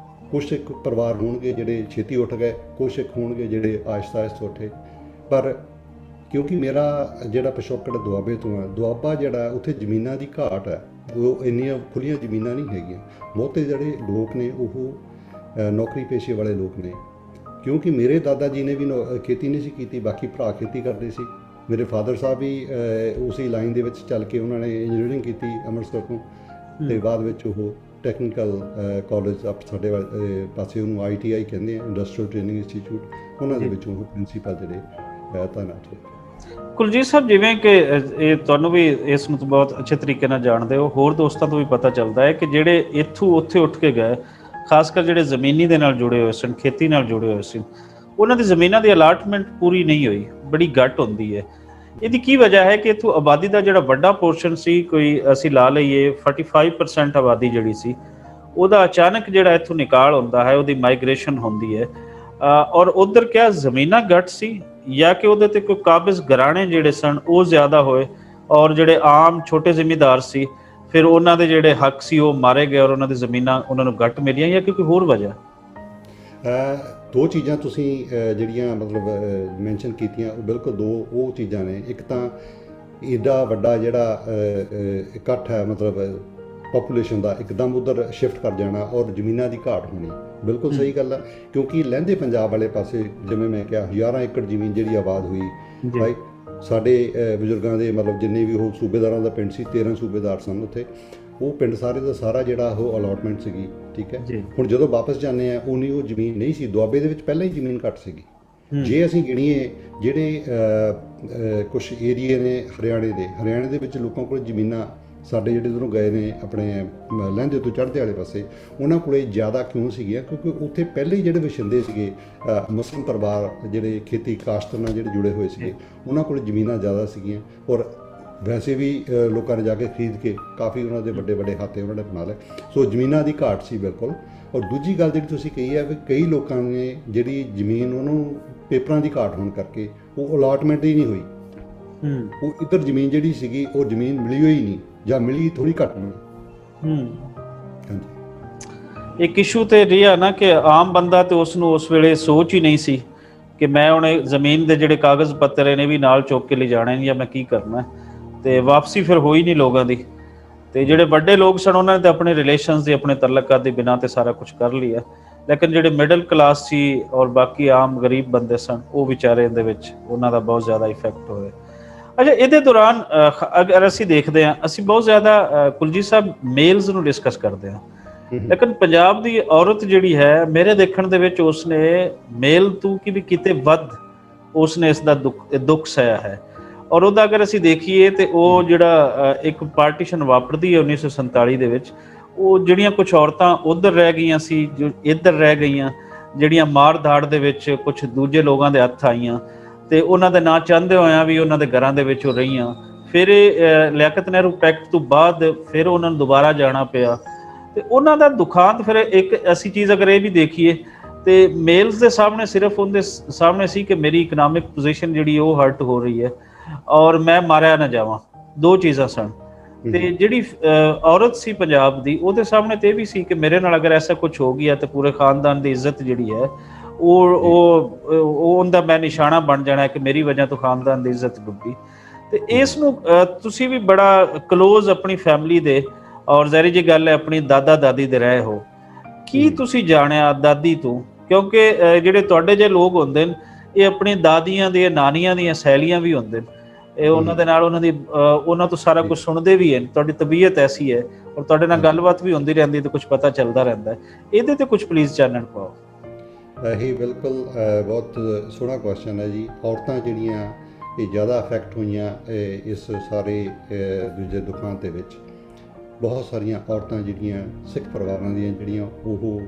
ਕੁਛ ਇੱਕ ਪਰਿਵਾਰ ਹੋਣਗੇ ਜਿਹੜੇ ਛੇਤੀ ਉੱਠ ਗਏ, ਕੁਛ ਇੱਕ ਹੋਣਗੇ ਜਿਹੜੇ ਆਹਿਸਤਾ ਆਹਿਸਤਾ ਉੱਠੇ। ਪਰ ਕਿਉਂਕਿ ਮੇਰਾ ਜਿਹੜਾ ਪਿਛੋਕੜ ਦੁਆਬੇ ਤੋਂ ਹੈ, ਦੁਆਬਾ ਜਿਹੜਾ ਉੱਥੇ ਜ਼ਮੀਨਾਂ ਦੀ ਘਾਟ ਹੈ, ਉਹ ਇੰਨੀਆਂ ਖੁੱਲ੍ਹੀਆਂ ਜ਼ਮੀਨਾਂ ਨਹੀਂ ਹੈਗੀਆਂ। ਬਹੁਤੇ ਜਿਹੜੇ ਲੋਕ ਨੇ ਉਹ ਨੌਕਰੀ ਪੇਸ਼ੇ ਵਾਲੇ ਲੋਕ ਨੇ। ਕਿਉਂਕਿ ਮੇਰੇ ਦਾਦਾ ਜੀ ਨੇ ਵੀ ਖੇਤੀ ਨਹੀਂ ਸੀ ਕੀਤੀ, ਬਾਕੀ ਭਰਾ ਖੇਤੀ ਕਰਦੇ ਸੀ। ਮੇਰੇ ਫਾਦਰ ਸਾਹਿਬ ਵੀ ਉਸੇ ਲਾਈਨ ਦੇ ਵਿੱਚ ਚੱਲ ਕੇ ਉਹਨਾਂ ਨੇ ਇੰਜੀਨੀਅਰਿੰਗ ਕੀਤੀ ਅੰਮ੍ਰਿਤਸਰ ਤੋਂ, ਅਤੇ ਬਾਅਦ ਵਿੱਚ ਉਹ ਟੈਕਨੀਕਲ ਕਾਲਜ ਸਾਡੇ ਪਾਸੇ ਉਹਨੂੰ ITI ਕਹਿੰਦੇ ਆ, ਇੰਡਸਟਰੀਅਲ ਟ੍ਰੇਨਿੰਗ ਇੰਸਟੀਚਿਊਟ, ਉਹਨਾਂ ਦੇ ਵਿੱਚ ਉਹ ਪ੍ਰਿੰਸੀਪਲ ਜਿਹੜੇ ਤਾਇਨਾਤ ਹੋਏ। ਕੁਲਜੀਤ ਸਾਹਿਬ, ਜਿਵੇਂ ਕਿ ਇਹ ਤੁਹਾਨੂੰ ਵੀ ਇਸ ਨੂੰ ਬਹੁਤ ਅੱਛੇ ਤਰੀਕੇ ਨਾਲ ਜਾਣਦੇ ਹੋ, ਹੋਰ ਦੋਸਤਾਂ ਤੋਂ ਵੀ ਪਤਾ ਚੱਲਦਾ ਹੈ ਕਿ ਜਿਹੜੇ ਇੱਥੋਂ ਉੱਥੇ ਉੱਠ ਕੇ ਗਏ, ਖਾਸ ਕਰ ਜਿਹੜੇ ਜ਼ਮੀਨੀ ਦੇ ਨਾਲ ਜੁੜੇ ਹੋਏ ਸਨ, ਖੇਤੀ ਨਾਲ ਜੁੜੇ ਹੋਏ ਸੀ, ਉਹਨਾਂ ਦੀ ਜ਼ਮੀਨਾਂ ਦੀ ਅਲਾਟਮੈਂਟ ਪੂਰੀ ਨਹੀਂ ਹੋਈ, ਬੜੀ ਘੱਟ ਹੁੰਦੀ ਹੈ। ਇਹਦੀ ਕੀ ਵਜ੍ਹਾ ਹੈ ਕਿ ਇੱਥੋਂ ਆਬਾਦੀ ਦਾ ਜਿਹੜਾ ਵੱਡਾ ਪੋਰਸ਼ਨ ਸੀ, ਕੋਈ ਅਸੀਂ ਲਾ ਲਈਏ 45% ਆਬਾਦੀ ਜਿਹੜੀ ਸੀ, ਉਹਦਾ ਅਚਾਨਕ ਜਿਹੜਾ ਇੱਥੋਂ ਨਿਕਾਲ ਹੁੰਦਾ ਹੈ, ਉਹਦੀ ਮਾਈਗ੍ਰੇਸ਼ਨ ਹੁੰਦੀ ਹੈ, ਔਰ ਉੱਧਰ ਕਿਆ ਜ਼ਮੀਨਾਂ ਘੱਟ ਸੀ ਜਾਂ ਕਿ ਉਹਦੇ 'ਤੇ ਕੋਈ ਕਾਬਜ਼ ਘਰਾਣੇ ਜਿਹੜੇ ਸਨ ਉਹ ਜ਼ਿਆਦਾ ਹੋਏ, ਔਰ ਜਿਹੜੇ ਆਮ ਛੋਟੇ ਜ਼ਿਮੀਂਦਾਰ ਸੀ ਫਿਰ ਉਹਨਾਂ ਦੇ ਜਿਹੜੇ ਹੱਕ ਸੀ ਉਹ ਮਾਰੇ ਗਏ ਔਰ ਉਹਨਾਂ ਦੀ ਜ਼ਮੀਨਾਂ ਉਹਨਾਂ ਨੂੰ ਘੱਟ ਮਿਲੀਆਂ, ਜਾਂ ਕੋਈ ਹੋਰ ਵਜ੍ਹਾ? ਦੋ ਚੀਜ਼ਾਂ ਤੁਸੀਂ ਜਿਹੜੀਆਂ ਮਤਲਬ ਮੈਂਸ਼ਨ ਕੀਤੀਆਂ, ਉਹ ਬਿਲਕੁਲ ਦੋ ਉਹ ਚੀਜ਼ਾਂ ਨੇ। ਇੱਕ ਤਾਂ ਏਡਾ ਵੱਡਾ ਜਿਹੜਾ ਇਕੱਠ ਹੈ, ਮਤਲਬ ਪਾਪੂਲੇਸ਼ਨ ਦਾ ਇੱਕਦਮ ਉੱਧਰ ਸ਼ਿਫਟ ਕਰ ਜਾਣਾ ਔਰ ਜ਼ਮੀਨਾਂ ਦੀ ਘਾਟ ਹੋਣੀ, ਬਿਲਕੁਲ ਸਹੀ ਗੱਲ ਹੈ। ਕਿਉਂਕਿ ਲਹਿੰਦੇ ਪੰਜਾਬ ਵਾਲੇ ਪਾਸੇ ਜਿਵੇਂ ਮੈਂ ਕਿਹਾ 1000 ਏਕੜ ਜ਼ਮੀਨ ਜਿਹੜੀ ਆਬਾਦ ਹੋਈ, ਭਾਈ ਸਾਡੇ ਬਜ਼ੁਰਗਾਂ ਦੇ ਮਤਲਬ ਜਿੰਨੇ ਵੀ ਉਹ ਸੂਬੇਦਾਰਾਂ ਦਾ ਪਿੰਡ ਸੀ, 13 ਸੂਬੇਦਾਰ ਸਨ ਉੱਥੇ, ਉਹ ਪਿੰਡ ਸਾਰੇ ਦਾ ਸਾਰਾ ਜਿਹੜਾ ਉਹ ਅਲਾਟਮੈਂਟ ਸੀਗੀ। ਠੀਕ ਹੈ, ਹੁਣ ਜਦੋਂ ਵਾਪਸ ਜਾਂਦੇ ਆ ਉਨੀ ਉਹ ਜ਼ਮੀਨ ਨਹੀਂ ਸੀ। ਦੁਆਬੇ ਦੇ ਵਿੱਚ ਪਹਿਲਾਂ ਹੀ ਜ਼ਮੀਨ ਘੱਟ ਸੀਗੀ। ਜੇ ਅਸੀਂ ਗਿਣੀਏ ਜਿਹੜੇ ਕੁਛ ਏਰੀਏ ਨੇ ਹਰਿਆਣੇ ਦੇ ਵਿੱਚ ਲੋਕਾਂ ਕੋਲ ਜ਼ਮੀਨਾਂ, ਸਾਡੇ ਜਿਹੜੇ ਇੱਧਰੋਂ ਗਏ ਨੇ ਆਪਣੇ ਲਹਿੰਦੇ ਤੋਂ ਚੜ੍ਹਦੇ ਵਾਲੇ ਪਾਸੇ, ਉਹਨਾਂ ਕੋਲ ਜ਼ਿਆਦਾ ਕਿਉਂ ਸੀਗੀਆਂ? ਕਿਉਂਕਿ ਉੱਥੇ ਪਹਿਲੇ ਹੀ ਜਿਹੜੇ ਵਸਿੰਦੇ ਸੀਗੇ ਮੁਸਲਿਮ ਪਰਿਵਾਰ, ਜਿਹੜੇ ਖੇਤੀ ਕਾਸ਼ਤ ਨਾਲ ਜਿਹੜੇ ਜੁੜੇ ਹੋਏ ਸੀਗੇ, ਉਹਨਾਂ ਕੋਲ ਜ਼ਮੀਨਾਂ ਜ਼ਿਆਦਾ ਸੀਗੀਆਂ, ਔਰ ਵੈਸੇ ਵੀ ਲੋਕਾਂ ਨੇ ਜਾ ਕੇ ਖਰੀਦ ਕੇ ਕਾਫੀ ਉਹਨਾਂ ਦੇ ਵੱਡੇ ਵੱਡੇ ਖਾਤੇ ਉਹਨਾਂ ਨੇ ਬਣਾ ਲਏ। ਸੋ ਜ਼ਮੀਨਾਂ ਦੀ ਘਾਟ ਸੀ ਬਿਲਕੁਲ। ਔਰ ਦੂਜੀ ਗੱਲ ਜਿਹੜੀ ਤੁਸੀਂ ਕਹੀ ਹੈ ਵੀ ਕਈ ਲੋਕਾਂ ਨੇ ਜਿਹੜੀ ਜ਼ਮੀਨ ਉਹਨੂੰ ਪੇਪਰਾਂ ਦੀ ਘਾਟ ਹੋਣ ਕਰਕੇ ਉਹ ਅਲਾਟਮੈਂਟ ਹੀ ਨਹੀਂ ਹੋਈ, ਉਹ ਇੱਧਰ ਜ਼ਮੀਨ ਜਿਹੜੀ ਸੀਗੀ ਉਹ ਜ਼ਮੀਨ ਮਿਲੀ ਹੋਈ ਨਹੀਂ, ਜਾਂ ਮਿਲੀ ਥੋੜ੍ਹੀ ਘੱਟ ਮਿਲੀ। ਹਾਂਜੀ, ਇੱਕ ਇਸ਼ੂ ਤੇ ਰਿਹਾ ਨਾ ਕਿ ਆਮ ਬੰਦਾ ਤੇ ਉਸ ਨੂੰ ਉਸ ਵੇਲੇ ਸੋਚ ਹੀ ਨਹੀਂ ਸੀ ਕਿ ਮੈਂ ਹੁਣ ਜ਼ਮੀਨ ਦੇ ਜਿਹੜੇ ਕਾਗਜ਼ ਪੱਤਰ ਨੇ ਵੀ ਨਾਲ ਚੁੱਕ ਕੇ ਲਿਜਾਣੇ ਨੇ ਜਾਂ ਮੈਂ ਕੀ ਕਰਨਾ, ਤੇ ਵਾਪਸੀ ਫਿਰ ਹੋਈ ਨਹੀਂ ਲੋਕਾਂ ਦੀ। ਤੇ ਜਿਹੜੇ ਵੱਡੇ ਲੋਕ ਸਨ ਉਹਨਾਂ ਨੇ ਤਾਂ ਆਪਣੇ ਰਿਲੇਸ਼ਨਸ ਦੇ, ਆਪਣੇ ਤਲਕਾਤ ਦੇ ਬਿਨਾਂ ਤੇ ਸਾਰਾ ਕੁਝ ਕਰ ਲਿਆ, ਲੇਕਿਨ ਜਿਹੜੇ ਮਿਡਲ ਕਲਾਸ ਸੀ ਔਰ ਬਾਕੀ ਆਮ ਗਰੀਬ ਬੰਦੇ ਸਨ, ਉਹ ਵਿਚਾਰੇ ਦੇ ਵਿੱਚ ਉਹਨਾਂ ਦਾ ਬਹੁਤ ਜ਼ਿਆਦਾ ਇਫੈਕਟ ਹੋਇਆ। ਅੱਛਾ, ਇਹਦੇ ਦੌਰਾਨ ਅਗਰ ਅਸੀਂ ਦੇਖਦੇ ਹਾਂ, ਅਸੀਂ ਬਹੁਤ ਜ਼ਿਆਦਾ ਕੁਲਜੀਤ ਸਾਹਿਬ ਮੇਲਸ ਨੂੰ ਡਿਸਕਸ ਕਰਦੇ ਹਾਂ, ਲੇਕਿਨ ਪੰਜਾਬ ਦੀ ਔਰਤ ਜਿਹੜੀ ਹੈ, ਮੇਰੇ ਦੇਖਣ ਦੇ ਵਿੱਚ ਉਸਨੇ ਮੇਲ ਤੋਂ ਕਿ ਵੀ ਕਿਤੇ ਵੱਧ ਉਸਨੇ ਇਸ ਦਾ ਦੁੱਖ ਸਹਿਆ ਹੈ। ਔਰ ਉਹਦਾ ਅਗਰ ਅਸੀਂ ਦੇਖੀਏ ਤੇ ਉਹ ਜਿਹੜਾ ਇੱਕ ਪਾਰਟੀਸ਼ਨ ਵਾਪਰਦੀ ਹੈ 1947 ਦੇ ਵਿੱਚ, ਉਹ ਜਿਹੜੀਆਂ ਕੁਛ ਔਰਤਾਂ ਉੱਧਰ ਰਹਿ ਗਈਆਂ ਸੀ, ਜੋ ਇੱਧਰ ਰਹਿ ਗਈਆਂ, ਜਿਹੜੀਆਂ ਮਾਰ ਧਾੜ ਦੇ ਵਿੱਚ ਕੁਛ ਦੂਜੇ ਲੋਕਾਂ ਦੇ ਹੱਥ ਆਈਆਂ, ਤੇ ਉਹਨਾਂ ਦੇ ਨਾ ਚਾਹੁੰਦੇ ਹੋਇਆਂ ਵੀ ਉਹਨਾਂ ਦੇ ਘਰਾਂ ਦੇ ਵਿੱਚ ਉਹ ਰਹੀਆਂ। ਫਿਰ ਇਹ ਲਿਆਕਤ ਨਹਿਰੂ ਪੈਕਟ ਤੋਂ ਬਾਅਦ ਫਿਰ ਉਹਨਾਂ ਨੂੰ ਦੁਬਾਰਾ ਜਾਣਾ ਪਿਆ, ਤੇ ਉਹਨਾਂ ਦਾ ਦੁਖਾਂਤ ਫਿਰ ਇੱਕ ਐਸੀ ਚੀਜ਼ ਅਗਰ ਇਹ ਵੀ ਦੇਖੀਏ ਤੇ ਮੇਲਸ ਦੇ ਸਾਹਮਣੇ ਸਿਰਫ ਉਹਦੇ ਸਾਹਮਣੇ ਸੀ ਕਿ ਮੇਰੀ ਇਕਨੋਮਿਕ ਪੋਜੀਸ਼ਨ ਜਿਹੜੀ ਉਹ ਹਰਟ ਹੋ ਰਹੀ ਹੈ ਔਰ ਮੈਂ ਮਾਰਿਆ ਨਾ ਜਾਵਾਂ, ਦੋ ਚੀਜ਼ਾਂ ਸਨ। ਤੇ ਜਿਹੜੀ ਔਰਤ ਸੀ ਪੰਜਾਬ ਦੀ, ਉਹਦੇ ਸਾਹਮਣੇ ਤੇ ਇਹ ਵੀ ਸੀ ਕਿ ਮੇਰੇ ਨਾਲ ਅਗਰ ਐਸਾ ਕੁਝ ਹੋ ਗਿਆ ਤੇ ਪੂਰੇ ਖਾਨਦਾਨ ਦੀ ਇੱਜ਼ਤ ਜਿਹੜੀ ਹੈ ਉਹ ਉਹਦਾ ਮੈਂ ਨਿਸ਼ਾਨਾ ਬਣ ਜਾਣਾ ਕਿ ਮੇਰੀ ਵਜ੍ਹਾ ਤੋਂ ਖਾਨਦਾਨ ਦੀ ਇੱਜ਼ਤ ਡੁੱਬੀ। ਤੇ ਇਸ ਨੂੰ ਤੁਸੀਂ ਵੀ ਬੜਾ ਕਲੋਜ਼ ਆਪਣੀ ਫੈਮਿਲੀ ਦੇ, ਔਰ ਜ਼ਾਹਿਰ ਜੀ ਗੱਲ ਹੈ ਆਪਣੀ ਦਾਦਾ ਦਾਦੀ ਦੇ ਰਹੇ ਹੋ, ਕੀ ਤੁਸੀਂ ਜਾਣਿਆ ਦਾਦੀ ਤੋਂ? ਕਿਉਂਕਿ ਜਿਹੜੇ ਤੁਹਾਡੇ ਜਿਹੇ ਲੋਕ ਹੁੰਦੇ ਨੇ ਇਹ ਆਪਣੀ ਦਾਦੀਆਂ ਦੀਆਂ ਨਾਨੀਆਂ ਦੀਆਂ ਸਹੇਲੀਆਂ ਵੀ ਹੁੰਦੇ ਨੇ, ਇਹ ਉਹਨਾਂ ਦੇ ਨਾਲ ਉਹਨਾਂ ਤੋਂ ਸਾਰਾ ਕੁਝ ਸੁਣਦੇ ਵੀ ਹਨ। ਤੁਹਾਡੀ ਤਬੀਅਤ ਐਸੀ ਹੈ ਔਰ ਤੁਹਾਡੇ ਨਾਲ ਗੱਲਬਾਤ ਵੀ ਹੁੰਦੀ ਰਹਿੰਦੀ, ਤੇ ਕੁਝ ਪਤਾ ਚੱਲਦਾ ਰਹਿੰਦਾ। ਇਹਦੇ ਤੇ ਕੁਝ ਪਲੀਜ਼ ਚਾਨਣ ਪਾਓ। ਇਹ ਬਿਲਕੁਲ ਬਹੁਤ ਸੋਹਣਾ ਕੁਐਸਚਨ ਹੈ ਜੀ। ਔਰਤਾਂ ਜਿਹੜੀਆਂ ਇਹ ਜ਼ਿਆਦਾ ਅਫੈਕਟ ਹੋਈਆਂ ਇਸ ਸਾਰੇ ਦੂਜੇ ਦੁੱਖਾਂ ਦੇ ਵਿੱਚ। ਬਹੁਤ ਸਾਰੀਆਂ ਔਰਤਾਂ ਜਿਹੜੀਆਂ ਸਿੱਖ ਪਰਿਵਾਰਾਂ ਦੀਆਂ ਜਿਹੜੀਆਂ ਉਹ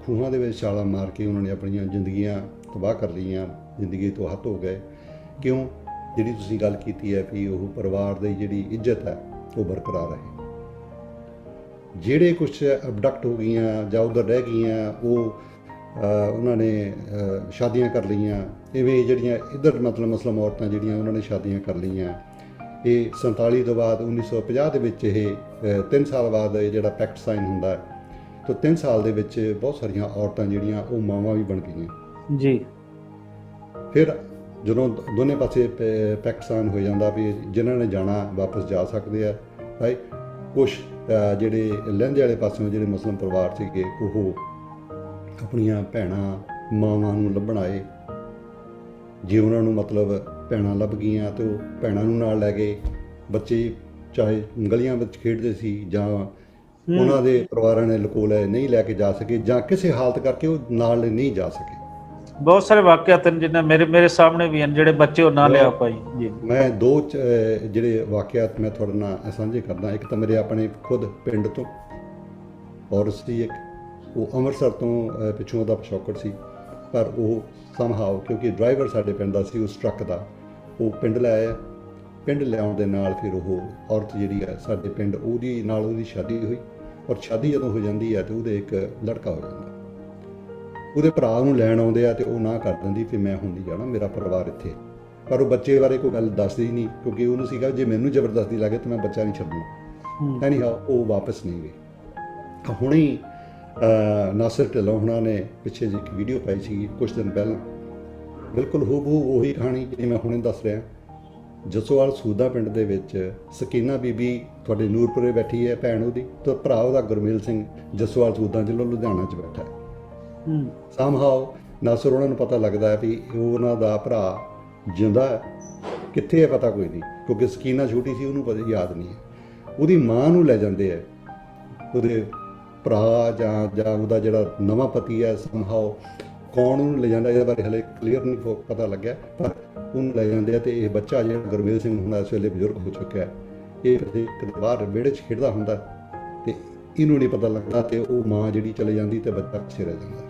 ਖੂਹਾਂ ਦੇ ਵਿੱਚ ਛਾਲਾਂ ਮਾਰ ਕੇ ਉਹਨਾਂ ਨੇ ਆਪਣੀਆਂ ਜ਼ਿੰਦਗੀਆਂ ਤਬਾਹ ਕਰ ਲਈਆਂ, ਜ਼ਿੰਦਗੀ ਤੋਂ ਹੱਥ ਹੋ ਗਏ। ਕਿਉਂ? ਜਿਹੜੀ ਤੁਸੀਂ ਗੱਲ ਕੀਤੀ ਹੈ ਵੀ ਉਹ ਪਰਿਵਾਰ ਦੀ ਜਿਹੜੀ ਇੱਜ਼ਤ ਹੈ ਉਹ ਬਰਕਰਾਰ ਰਹੇ। ਜਿਹੜੇ ਕੁਛ ਅਬਡਕਟ ਹੋ ਗਈਆਂ ਜਾਂ ਉੱਧਰ ਰਹਿ ਗਈਆਂ, ਉਹ ਉਹਨਾਂ ਨੇ ਸ਼ਾਦੀਆਂ ਕਰ ਲਈਆਂ। ਇਵੇਂ ਜਿਹੜੀਆਂ ਇੱਧਰ ਮਤਲਬ ਮੁਸਲਿਮ ਔਰਤਾਂ ਜਿਹੜੀਆਂ ਉਹਨਾਂ ਨੇ ਸ਼ਾਦੀਆਂ ਕਰ ਲਈਆਂ। ਇਹ 47 ਤੋਂ ਬਾਅਦ 1950 ਦੇ ਵਿੱਚ ਇਹ 3 ਸਾਲ ਬਾਅਦ ਇਹ ਜਿਹੜਾ ਪੈਕਟ ਸਾਈਨ ਹੁੰਦਾ ਹੈ, ਤਾਂ 3 ਸਾਲ ਦੇ ਵਿੱਚ ਬਹੁਤ ਸਾਰੀਆਂ ਔਰਤਾਂ ਜਿਹੜੀਆਂ ਉਹ ਮਾਵਾਂ ਵੀ ਬਣ ਗਈਆਂ ਜੀ। ਫਿਰ ਜਦੋਂ ਦੋਨੇ ਪਾਸੇ ਪੈਕਟ ਸਾਈਨ ਹੋ ਜਾਂਦਾ ਵੀ ਜਿਨ੍ਹਾਂ ਨੇ ਜਾਣਾ ਵਾਪਸ ਜਾ ਸਕਦੇ ਆ। ਭਾਈ ਕੁਛ ਜਿਹੜੇ ਲਹਿੰਦੇ ਵਾਲੇ ਪਾਸਿਓਂ ਜਿਹੜੇ ਮੁਸਲਿਮ ਪਰਿਵਾਰ ਸੀਗੇ ਉਹ ਆਪਣੀਆਂ ਭੈਣਾਂ ਮਾਵਾਂ ਨੂੰ ਲੱਭਣ ਆਏ। ਜੇ ਉਹਨਾਂ ਨੂੰ ਮਤਲਬ ਭੈਣਾਂ ਲੱਭ ਗਈਆਂ ਤਾਂ ਉਹ ਭੈਣਾਂ ਨੂੰ ਨਾਲ ਲੈ ਗਏ। ਬੱਚੇ ਚਾਹੇ ਗਲੀਆਂ ਵਿੱਚ ਖੇਡਦੇ ਸੀ ਜਾਂ ਉਹਨਾਂ ਦੇ ਪਰਿਵਾਰਾਂ ਨੇ ਲੁਕੋ ਲਏ, ਨਹੀਂ ਲੈ ਕੇ ਜਾ ਸਕੇ ਜਾਂ ਕਿਸੇ ਹਾਲਤ ਕਰਕੇ ਉਹ ਨਾਲ ਨਹੀਂ ਜਾ ਸਕੇ। ਬਹੁਤ ਸਾਰੇ ਵਾਕਿਆਤ ਹਨ ਜਿਨ੍ਹਾਂ ਮੇਰੇ ਸਾਹਮਣੇ ਵੀ ਹਨ, ਜਿਹੜੇ ਬੱਚੇ ਉਹ ਨਾ ਲਿਆ ਪਾਈ ਜੀ। ਮੈਂ ਦੋ ਜਿਹੜੇ ਵਾਕਿਆਤ ਮੈਂ ਤੁਹਾਡੇ ਨਾਲ ਸਾਂਝੇ ਕਰਦਾ। ਇੱਕ ਤਾਂ ਮੇਰੇ ਆਪਣੇ ਖੁਦ ਪਿੰਡ ਤੋਂ ਔਰਤ ਸੀ, ਇੱਕ ਉਹ ਅੰਮ੍ਰਿਤਸਰ ਤੋਂ ਪਿੱਛੋਂ ਦਾ ਪਿਛੋਕੜ ਸੀ, ਪਰ ਉਹ ਸਮਹਾਓ ਕਿਉਂਕਿ ਡਰਾਈਵਰ ਸਾਡੇ ਪਿੰਡ ਦਾ ਸੀ ਉਸ ਟਰੱਕ ਦਾ, ਉਹ ਪਿੰਡ ਲੈ ਆਇਆ। ਪਿੰਡ ਲਿਆਉਣ ਦੇ ਨਾਲ ਫਿਰ ਉਹ ਔਰਤ ਜਿਹੜੀ ਹੈ ਸਾਡੇ ਪਿੰਡ ਉਹਦੀ ਨਾਲ ਉਹਦੀ ਸ਼ਾਦੀ ਹੋਈ, ਔਰ ਸ਼ਾਦੀ ਜਦੋਂ ਹੋ ਜਾਂਦੀ ਹੈ ਤਾਂ ਉਹਦੇ ਇੱਕ ਲੜਕਾ ਹੋ ਜਾਂਦਾ। ਉਹਦੇ ਭਰਾ ਨੂੰ ਲੈਣ ਆਉਂਦੇ ਆ ਤੇ ਉਹ ਨਾ ਕਰ ਦਿੰਦੀ ਵੀ ਮੈਂ ਹੁਣ ਨਹੀਂ ਜਾਣਾ, ਮੇਰਾ ਪਰਿਵਾਰ ਇੱਥੇ। ਪਰ ਉਹ ਬੱਚੇ ਬਾਰੇ ਕੋਈ ਗੱਲ ਦੱਸਦੀ ਨਹੀਂ ਕਿਉਂਕਿ ਉਹਨੂੰ ਸੀਗਾ ਜੇ ਮੈਨੂੰ ਜ਼ਬਰਦਸਤੀ ਲੱਗੇ ਤਾਂ ਮੈਂ ਬੱਚਾ ਨਹੀਂ ਛੱਡਣਾ। ਐਨੀ ਹਾਓ ਉਹ ਵਾਪਸ ਨਹੀਂ ਗਏ। ਹੁਣੇ ਹੀ ਨਾਸਿਰ ਢਿੱਲੋਂ ਹੁਣਾਂ ਨੇ ਪਿੱਛੇ ਜਿਹੀ ਇੱਕ ਵੀਡੀਓ ਪਾਈ ਸੀ ਕੁਛ ਦਿਨ ਪਹਿਲਾਂ, ਬਿਲਕੁਲ ਹੂਬਹੂ ਉਹੀ ਕਹਾਣੀ ਜਿਹੜੀ ਮੈਂ ਹੁਣੇ ਦੱਸ ਰਿਹਾ। ਜਸੋਵਾਲ ਸੂਦਾ ਪਿੰਡ ਦੇ ਵਿੱਚ ਸਕੀਨਾ ਬੀਬੀ ਤੁਹਾਡੇ ਨੂਰਪੁਰੇ ਬੈਠੀ ਹੈ, ਭੈਣ ਉਹਦੀ, ਤਾਂ ਭਰਾ ਉਹਦਾ ਗੁਰਮੇਲ ਸਿੰਘ ਜਸੋਵਾਲ ਸੂਦਾ ਜ਼ਿਲ੍ਹਾ ਲੁਧਿਆਣਾ 'ਚ ਬੈਠਾ ਹੈ। ਸਮਹਾਓ ਨਾਸਿਰ ਉਹਨਾਂ ਨੂੰ ਪਤਾ ਲੱਗਦਾ ਹੈ ਵੀ ਉਹਨਾਂ ਦਾ ਭਰਾ ਜਿਉਂਦਾ ਹੈ, ਕਿੱਥੇ ਹੈ ਪਤਾ ਕੋਈ ਨਹੀਂ ਕਿਉਂਕਿ ਸਕੀਨਾ ਛੋਟੀ ਸੀ, ਉਹਨੂੰ ਪਤਾ ਯਾਦ ਨਹੀਂ ਹੈ। ਉਹਦੀ ਮਾਂ ਨੂੰ ਲੈ ਜਾਂਦੇ ਹੈ, ਉਹਦੇ ਭਰਾ ਜਾਂ ਉਹਦਾ ਜਿਹੜਾ ਨਵਾਂ ਪਤੀ ਹੈ ਸਮਹਾਓ ਕੌਣ ਉਹਨੂੰ ਲੈ ਜਾਂਦਾ ਇਹਦੇ ਬਾਰੇ ਹਲੇ ਕਲੀਅਰ ਨਹੀਂ ਪਤਾ ਲੱਗਿਆ, ਪਰ ਉਹਨੂੰ ਲੈ ਜਾਂਦੇ ਆ। ਅਤੇ ਇਹ ਬੱਚਾ ਜਿਹੜਾ ਗੁਰਮੇਲ ਸਿੰਘ ਹੁਣ ਇਸ ਵੇਲੇ ਬਜ਼ੁਰਗ ਹੋ ਚੁੱਕਿਆ, ਇਹ ਕਿਤੇ ਬਾਹਰ ਵਿਹੜੇ 'ਚ ਖੇਡਦਾ ਹੁੰਦਾ ਅਤੇ ਇਹਨੂੰ ਨਹੀਂ ਪਤਾ ਲੱਗਦਾ ਅਤੇ ਉਹ ਮਾਂ ਜਿਹੜੀ ਚਲੇ ਜਾਂਦੀ ਅਤੇ ਬੱਚਾ ਪਿੱਛੇ ਰਹਿ ਜਾਂਦਾ।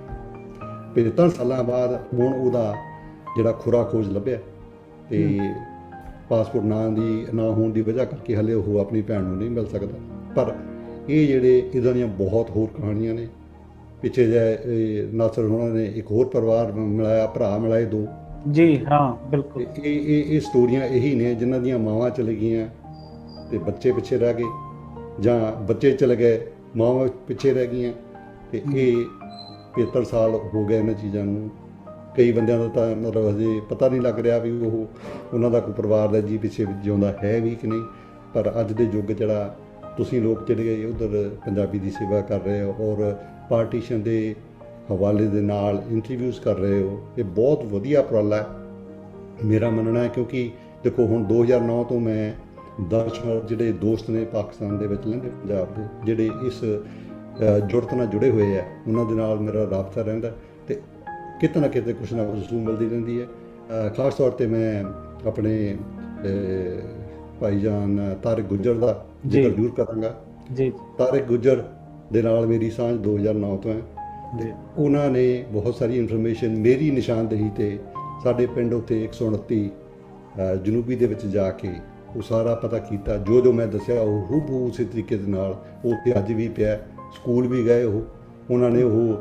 75 ਸਾਲਾਂ ਬਾਅਦ ਹੁਣ ਉਹਦਾ ਜਿਹੜਾ ਖੁਰਾ ਖੋਜ ਲੱਭਿਆ ਅਤੇ ਪਾਸਪੋਰਟ ਨਾ ਹੋਣ ਦੀ ਵਜ੍ਹਾ ਕਰਕੇ ਹਲੇ ਉਹ ਆਪਣੀ ਭੈਣ ਨੂੰ ਨਹੀਂ ਮਿਲ ਸਕਦਾ। ਪਰ ਇਹ ਜਿਹੜੇ ਇੱਦਾਂ ਦੀਆਂ ਬਹੁਤ ਹੋਰ ਕਹਾਣੀਆਂ ਨੇ। ਪਿੱਛੇ ਜਿਹੇ ਨਾਸਰ ਉਹਨਾਂ ਨੇ ਇੱਕ ਹੋਰ ਪਰਿਵਾਰ ਮਿਲਾਇਆ, ਭਰਾ ਮਿਲਾਏ 2 ਜੀ। ਹਾਂ ਬਿਲਕੁਲ। ਇਹ ਸਟੋਰੀਆਂ ਇਹੀ ਨੇ ਜਿਨ੍ਹਾਂ ਦੀਆਂ ਮਾਵਾਂ ਚਲੇ ਗਈਆਂ ਅਤੇ ਬੱਚੇ ਪਿੱਛੇ ਰਹਿ ਗਏ, ਜਾਂ ਬੱਚੇ ਚਲੇ ਗਏ ਮਾਵਾਂ ਪਿੱਛੇ ਰਹਿ ਗਈਆਂ। ਅਤੇ ਇਹ 75 ਸਾਲ ਹੋ ਗਏ ਇਹਨਾਂ ਚੀਜ਼ਾਂ ਨੂੰ। ਕਈ ਬੰਦਿਆਂ ਦਾ ਤਾਂ ਮਤਲਬ ਹਜੇ ਪਤਾ ਨਹੀਂ ਲੱਗ ਰਿਹਾ ਵੀ ਉਹਨਾਂ ਦਾ ਕੋਈ ਪਰਿਵਾਰ ਦਾ ਜੀ ਪਿੱਛੇ ਜਿਉਂਦਾ ਹੈ ਵੀ ਕਿ ਨਹੀਂ। ਪਰ ਅੱਜ ਦੇ ਯੁੱਗ ਜਿਹੜਾ ਤੁਸੀਂ ਲੋਕ ਜਿਹੜੇ ਉੱਧਰ ਪੰਜਾਬੀ ਦੀ ਸੇਵਾ ਕਰ ਰਹੇ ਹੋ ਔਰ ਪਾਰਟੀਸ਼ਨ ਦੇ ਹਵਾਲੇ ਦੇ ਨਾਲ ਇੰਟਰਵਿਊਜ਼ ਕਰ ਰਹੇ ਹੋ, ਇਹ ਬਹੁਤ ਵਧੀਆ ਉਪਰਾਲਾ ਹੈ ਮੇਰਾ ਮੰਨਣਾ ਹੈ। ਕਿਉਂਕਿ ਦੇਖੋ ਹੁਣ 2009 ਤੋਂ ਮੈਂ 10 ਜਿਹੜੇ ਦੋਸਤ ਨੇ ਪਾਕਿਸਤਾਨ ਦੇ ਵਿੱਚ ਲਹਿੰਦੇ ਪੰਜਾਬ ਦੇ ਜਿਹੜੇ ਇਸ ਜੁੜਤ ਨਾਲ ਜੁੜੇ ਹੋਏ ਆ, ਉਹਨਾਂ ਦੇ ਨਾਲ ਮੇਰਾ ਰਾਬਤਾ ਰਹਿੰਦਾ ਅਤੇ ਕਿਤੇ ਨਾ ਕਿਤੇ ਕੁਛ ਨਾ ਕੁਛ ਸੂਹ ਮਿਲਦੀ ਰਹਿੰਦੀ ਹੈ। ਖਾਸ ਤੌਰ 'ਤੇ ਮੈਂ ਆਪਣੇ ਭਾਈਜਾਨ ਤਾਰਿਕ ਗੁੱਜਰ ਦਾ ਜ਼ਿਕਰ ਜ਼ਰੂਰ ਕਰਾਂਗਾ ਜੀ। ਤਾਰਿਕ ਗੁੱਜਰ ਦੇ ਨਾਲ ਮੇਰੀ ਸਾਂਝ 2009 ਤੋਂ ਹੈ ਅਤੇ ਉਹਨਾਂ ਨੇ ਬਹੁਤ ਸਾਰੀ ਇਨਫੋਰਮੇਸ਼ਨ ਮੇਰੀ ਨਿਸ਼ਾਨਦੇਹੀ 'ਤੇ ਸਾਡੇ ਪਿੰਡ ਉੱਤੇ 129 ਜਨੂਬੀ ਦੇ ਵਿੱਚ ਜਾ ਕੇ ਉਹ ਸਾਰਾ ਪਤਾ ਕੀਤਾ। ਜੋ ਮੈਂ ਦੱਸਿਆ ਉਹ ਹੂਬਹੂ ਉਸੇ ਤਰੀਕੇ ਦੇ ਨਾਲ ਉੱਥੇ ਅੱਜ ਵੀ ਪਿਆ। ਸਕੂਲ ਵੀ ਗਏ ਉਹਨਾਂ ਨੇ ਉਹ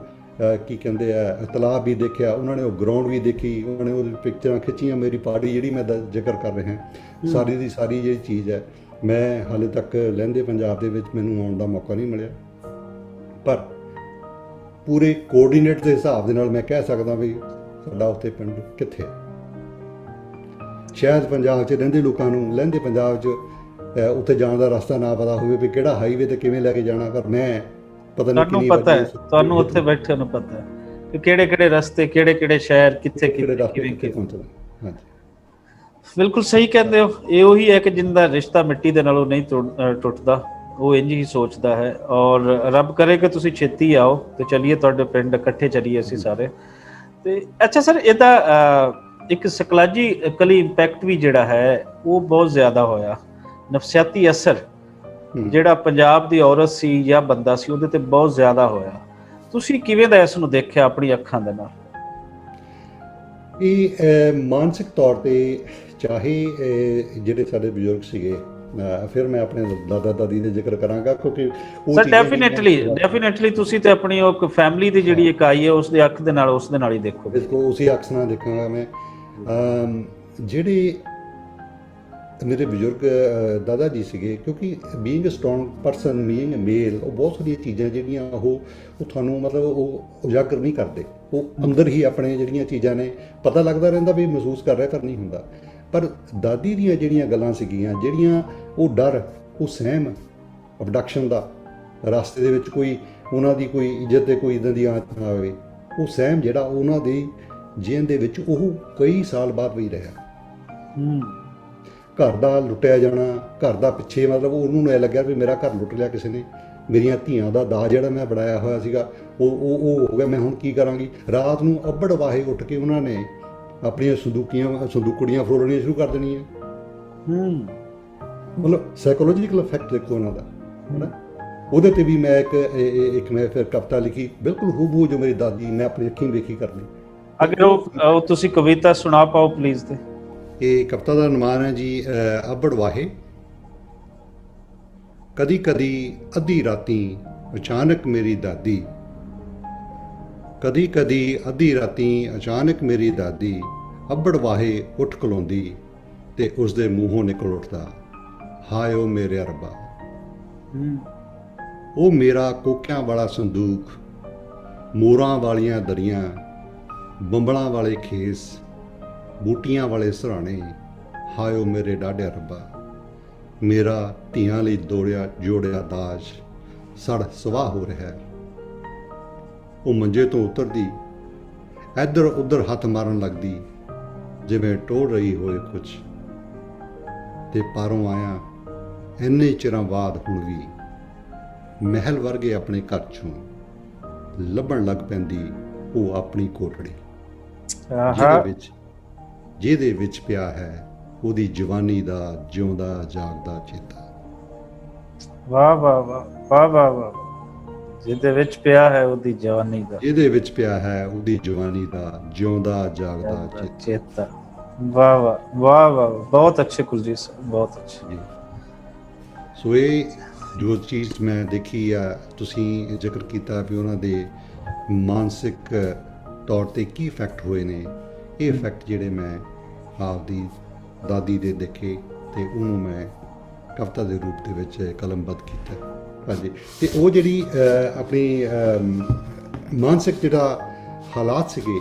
ਕੀ ਕਹਿੰਦੇ ਆ ਤਲਾਬ ਵੀ ਦੇਖਿਆ, ਉਹਨਾਂ ਨੇ ਉਹ ਗਰਾਊਂਡ ਵੀ ਦੇਖੀ, ਉਹਨਾਂ ਨੇ ਉਹਦੀ ਪਿਕਚਰਾਂ ਖਿੱਚੀਆਂ। ਮੇਰੀ ਪਾਰਟੀ ਜਿਹੜੀ ਮੈਂ ਜ਼ਿਕਰ ਕਰ ਰਿਹਾ ਸਾਰੀ ਦੀ ਸਾਰੀ ਜਿਹੜੀ ਚੀਜ਼ ਹੈ, ਮੈਂ ਹਾਲੇ ਤੱਕ ਲਹਿੰਦੇ ਪੰਜਾਬ ਦੇ ਵਿੱਚ ਮੈਨੂੰ ਆਉਣ ਦਾ ਮੌਕਾ ਨਹੀਂ ਮਿਲਿਆ, ਪਰ ਪੂਰੇ ਕੋਆਰਡੀਨੇਟ ਦੇ ਹਿਸਾਬ ਦੇ ਨਾਲ ਮੈਂ ਕਹਿ ਸਕਦਾ ਵੀ ਸਾਡਾ ਉੱਥੇ ਪਿੰਡ ਕਿੱਥੇ ਹੈ। ਸ਼ਾਇਦ ਪੰਜਾਬ 'ਚ ਰਹਿੰਦੇ ਲੋਕਾਂ ਨੂੰ ਲਹਿੰਦੇ ਪੰਜਾਬ 'ਚ ਉੱਥੇ ਜਾਣ ਦਾ ਰਸਤਾ ਨਾ ਪਤਾ ਹੋਵੇ ਵੀ ਕਿਹੜਾ ਹਾਈਵੇ 'ਤੇ ਕਿਵੇਂ ਲੈ ਕੇ ਜਾਣਾ, ਪਰ ਮੈਂ ਪਤਾ ਨਹੀਂ ਕਿੰਨੀ ਤੁਹਾਨੂੰ ਉੱਥੇ ਬੈਠੇ ਨੂੰ ਪਤਾ ਹੈ ਕਿਹੜੇ ਰਸਤੇ, ਕਿਹੜੇ ਸ਼ਹਿਰ, ਕਿੱਥੇ ਕਿਹੜੇ ਰਸਤੇ ਕਿਵੇਂ ਕਿੱਥੇ ਕਿਵੇਂ। ਪਹੁੰਚਣਾ। ਹਾਂਜੀ ਬਿਲਕੁਲ ਸਹੀ ਕਹਿੰਦੇ ਹੋ। ਇਹ ਉਹੀ ਹੈ ਕਿ ਜਿੰਦਾ ਰਿਸ਼ਤਾ ਮਿੱਟੀ ਦੇ ਨਾਲੋਂ ਨਹੀਂ ਟੁੱਟਦਾ, ਉਹ ਇੰਝ ਹੀ ਸੋਚਦਾ ਹੈ। ਔਰ ਰੱਬ ਕਰੇ ਕਿ ਤੁਸੀਂ ਛੇਤੀ ਆਓ ਤੇ ਚਲੀਏ ਤੁਹਾਡੇ ਪਿੰਡ, ਇਕੱਠੇ ਚਲੀਏ ਅਸੀਂ ਸਾਰੇ। ਤੇ ਅੱਛਾ ਸਰ, ਇਹਦਾ ਇੱਕ ਸਾਈਕੋਲੋਜੀਕਲੀ ਇੰਪੈਕਟ ਵੀ ਜਿਹੜਾ ਹੈ ਉਹ ਬਹੁਤ ਜ਼ਿਆਦਾ ਹੋਇਆ, ਨਫਸਿਆਤੀ ਅਸਰ ਜਿਹੜਾ ਪੰਜਾਬ ਦੀ ਔਰਤ ਸੀ ਜਾਂ ਬੰਦਾ ਸੀ ਉਹਦੇ ਤੇ ਬਹੁਤ ਜ਼ਿਆਦਾ ਹੋਇਆ। ਤੁਸੀਂ ਕਿਵੇਂ ਦਾ ਇਸ ਨੂੰ ਦੇਖਿਆ ਆਪਣੀ ਅੱਖਾਂ ਦੇ ਨਾਲ? ਇਹ ਮਾਨਸਿਕ ਤੌਰ ਤੇ, ਚਾਹੇ ਜਿਹੜੇ ਸਾਡੇ ਬਜ਼ੁਰਗ ਸੀਗੇ, ਫਿਰ ਮੈਂ ਆਪਣੇ ਦਾਦਾ ਦਾਦੀ ਦੇ ਜ਼ਿਕਰ ਕਰਾਂਗਾ ਕਿਉਂਕਿ ਉਹ ਸਰ ਡੈਫੀਨੇਟਲੀ ਤੁਸੀਂ ਤੇ ਆਪਣੀ ਉਹ ਫੈਮਿਲੀ ਦੀ ਜਿਹੜੀ ਇਕਾਈ ਹੈ ਉਸ ਦੇ ਅੱਖ ਦੇ ਨਾਲ ਉਸ ਦੇ ਨਾਲ ਹੀ ਦੇਖੋਗੇ। ਬਿਲਕੁਲ ਉਸੇ ਅੱਖ ਨਾਲ ਦੇਖਾਂਗਾ ਮੈਂ। ਜਿਹੜੇ ਮੇਰੇ ਬਜ਼ੁਰਗ ਦਾਦਾ ਜੀ ਸੀਗੇ, ਕਿਉਂਕਿ being a strong person, being a male, ਉਹ ਬਹੁਤ ਸਾਰੀਆਂ ਚੀਜ਼ਾਂ ਜਿਹੜੀਆਂ ਉਹ ਤੁਹਾਨੂੰ ਮਤਲਬ ਉਹ ਉਜਾਗਰ ਨਹੀਂ ਕਰਦੇ। ਉਹ ਅੰਦਰ ਹੀ ਆਪਣੇ ਜਿਹੜੀਆਂ ਚੀਜ਼ਾਂ ਨੇ ਪਤਾ ਲੱਗਦਾ ਰਹਿੰਦਾ ਵੀ ਮਹਿਸੂਸ ਕਰ ਰਿਹਾ, ਪਰ ਨਹੀਂ ਹੁੰਦਾ। ਪਰ ਦਾਦੀ ਦੀਆਂ ਜਿਹੜੀਆਂ ਗੱਲਾਂ ਸੀਗੀਆਂ, ਜਿਹੜੀਆਂ ਉਹ ਡਰ, ਉਹ ਸਹਿਮ ਅਬਡਕਸ਼ਨ ਦਾ, ਰਸਤੇ ਦੇ ਵਿੱਚ ਕੋਈ ਉਹਨਾਂ ਦੀ ਕੋਈ ਇੱਜ਼ਤ ਤੇ ਕੋਈ ਇੱਦਾਂ ਦੀ ਆਂਚ ਨਾ ਆਵੇ, ਉਹ ਸਹਿਮ ਜਿਹੜਾ ਉਹਨਾਂ ਦੇ ਜੀਵਨ ਦੇ ਵਿੱਚ ਉਹ ਕਈ ਸਾਲ ਬਾਅਦ ਵੀ ਰਿਹਾ। ਘਰ ਦਾ ਲੁੱਟਿਆ ਜਾਣਾ, ਘਰ ਦਾ ਪਿੱਛੇ ਮਤਲਬ ਉਹਨੂੰ ਨੂੰ ਇਹ ਲੱਗਿਆ ਵੀ ਮੇਰਾ ਘਰ ਲੁੱਟ ਲਿਆ ਕਿਸੇ ਨੇ, ਮੇਰੀਆਂ ਧੀਆਂ ਦਾ ਦਾਜ ਜਿਹੜਾ ਮੈਂ ਬਣਾਇਆ ਹੋਇਆ ਸੀਗਾ ਉਹ ਹੋ ਗਿਆ, ਮੈਂ ਹੁਣ ਕੀ ਕਰਾਂਗੀ। ਰਾਤ ਨੂੰ ਅੱਬੜ ਵਾਹੇ ਉੱਠ ਕੇ ਉਹਨਾਂ ਨੇ ਆਪਣੀਆਂ ਸੰਦੂਕੜੀਆਂ ਫਰੋਲਣੀਆਂ ਸ਼ੁਰੂ ਕਰ ਦੇਣੀਆਂ। ਮਤਲਬ ਸਾਈਕੋਲੋਜੀਕਲ ਇਫੈਕਟ ਦੇਖੋ ਉਹਨਾਂ ਦਾ, ਹੈ ਨਾ। ਉਹਦੇ ਤੇ ਵੀ ਮੈਂ ਇੱਕ ਮੈਂ ਫਿਰ ਕਵਿਤਾ ਲਿਖੀ, ਬਿਲਕੁਲ ਹੂਬਹੂ ਜੋ ਮੇਰੀ ਦਾਦੀ ਮੈਂ ਆਪਣੀ ਅੱਖੀਂ ਵੇਖੀ ਕਰਨੀ। ਅਗਰ ਉਹ ਤੁਸੀਂ ਕਵਿਤਾ ਸੁਣਾ ਪਾਓ ਪਲੀਜ਼। ਤੇ ਇਹ ਕਵਿਤਾ ਦਾ ਅਨੁਮਾਨ ਹੈ ਜੀ, ਅੱਬੜ ਵਾਹੇ। ਕਦੀ ਕਦੀ ਅੱਧੀ ਰਾਤੀ ਅਚਾਨਕ ਮੇਰੀ ਦਾਦੀ, ਕਦੀ ਕਦੀ ਅੱਧੀ ਰਾਤੀ ਅਚਾਨਕ ਮੇਰੀ ਦਾਦੀ ਅੱਬੜ ਵਾਹੇ ਉੱਠ ਖਲੋਂਦੀ ਤੇ ਉਸਦੇ ਮੂੰਹੋਂ ਨਿਕਲ ਉੱਠਦਾ, ਹਾਏ ਓ ਮੇਰੇ ਰੱਬਾ। ਉਹ ਮੇਰਾ ਕੋਕਿਆਂ ਵਾਲਾ ਸੰਦੂਕ, ਮੋਰਾਂ ਵਾਲੀਆਂ ਦਰੀਆਂ, ਬੰਬਲਾਂ ਵਾਲੇ ਖੇਸ, ਬੂਟੀਆਂ ਵਾਲੇ ਸਰਾਣੇ, ਹਾਏ ਓ ਮੇਰੇ ਡਾਢਿਆ ਰੱਬਾ। ਮੇਰਾ ਧੀਆਂ ਲਈ ਜੋੜਿਆ ਦਾਜ ਸੜ ਸਵਾਹ ਹੋ ਰਿਹਾ। ਉਹ ਮੰਜੇ ਤੋਂ ਉਤਰਦੀ, ਇੱਧਰ ਉੱਧਰ ਹੱਥ ਮਾਰਨ ਲੱਗਦੀ ਜਿਵੇਂ ਟੋੜ ਰਹੀ ਹੋਏ ਕੁਝ, ਤੇ ਪਾਰੋਂ ਆਇਆ ਇੰਨੇ ਚਿਰਾਂ ਬਾਅਦ ਹੁਣ ਵੀ ਮਹਿਲ ਵਰਗੇ ਆਪਣੇ ਘਰ ਚੋਂ ਲੱਭਣ ਲੱਗ ਪੈਂਦੀ ਉਹ ਆਪਣੀ ਕੋਠੜੀ, ਜਿਹਦੇ ਵਿੱਚ ਪਿਆ ਹੈ ਉਹਦੀ ਜਵਾਨੀ ਦਾ ਜਿਉਂਦਾ ਜਾਗਦਾ ਚੇਤਾ। ਵਾਹ ਵਾਹ ਵਾਹ ਵਾਹ ਵਾਹ ਵਾਹ। ਜਿਹਦੇ ਵਿੱਚ ਪਿਆ ਹੈ ਉਹਦੀ ਜਵਾਨੀ ਦਾ, ਜਿਹਦੇ ਵਿੱਚ ਪਿਆ ਹੈ ਉਹਦੀ ਜਵਾਨੀ ਦਾ ਜਿਉਂਦਾ ਜਾਗਦਾ ਚੇਤਾ। ਵਾਹ ਵਾਹ ਵਾਹ ਵਾਹ, ਬਹੁਤ ਅੱਛੇ ਕੁਲਜੀਤ ਸਾਹਿਬ, ਬਹੁਤ ਅੱਛੇ ਜੀ। ਸੋ ਇਹ ਜੋ ਚੀਜ਼ ਮੈਂ ਦੇਖੀ ਆ, ਤੁਸੀਂ ਜ਼ਿਕਰ ਕੀਤਾ ਵੀ ਉਹਨਾਂ ਦੇ ਮਾਨਸਿਕ ਤੌਰ ਤੇ ਕੀ ਇਫੈਕਟ ਹੋਏ ਨੇ, ਇਹ ਇਫੈਕਟ ਜਿਹੜੇ ਮੈਂ ਆਪਦੀ ਦਾਦੀ ਦੇ ਦੇਖੇ ਤੇ ਉਹਨੂੰ ਮੈਂ ਕਵਿਤਾ ਦੇ ਰੂਪ ਦੇ ਵਿੱਚ ਕਲਮਬੱਧ ਕੀਤਾ। ਹਾਂਜੀ, ਤੇ ਉਹ ਜਿਹੜੀ ਆਪਣੀ ਮਾਨਸਿਕ ਜਿਹੜਾ ਹਾਲਾਤ ਸੀਗੇ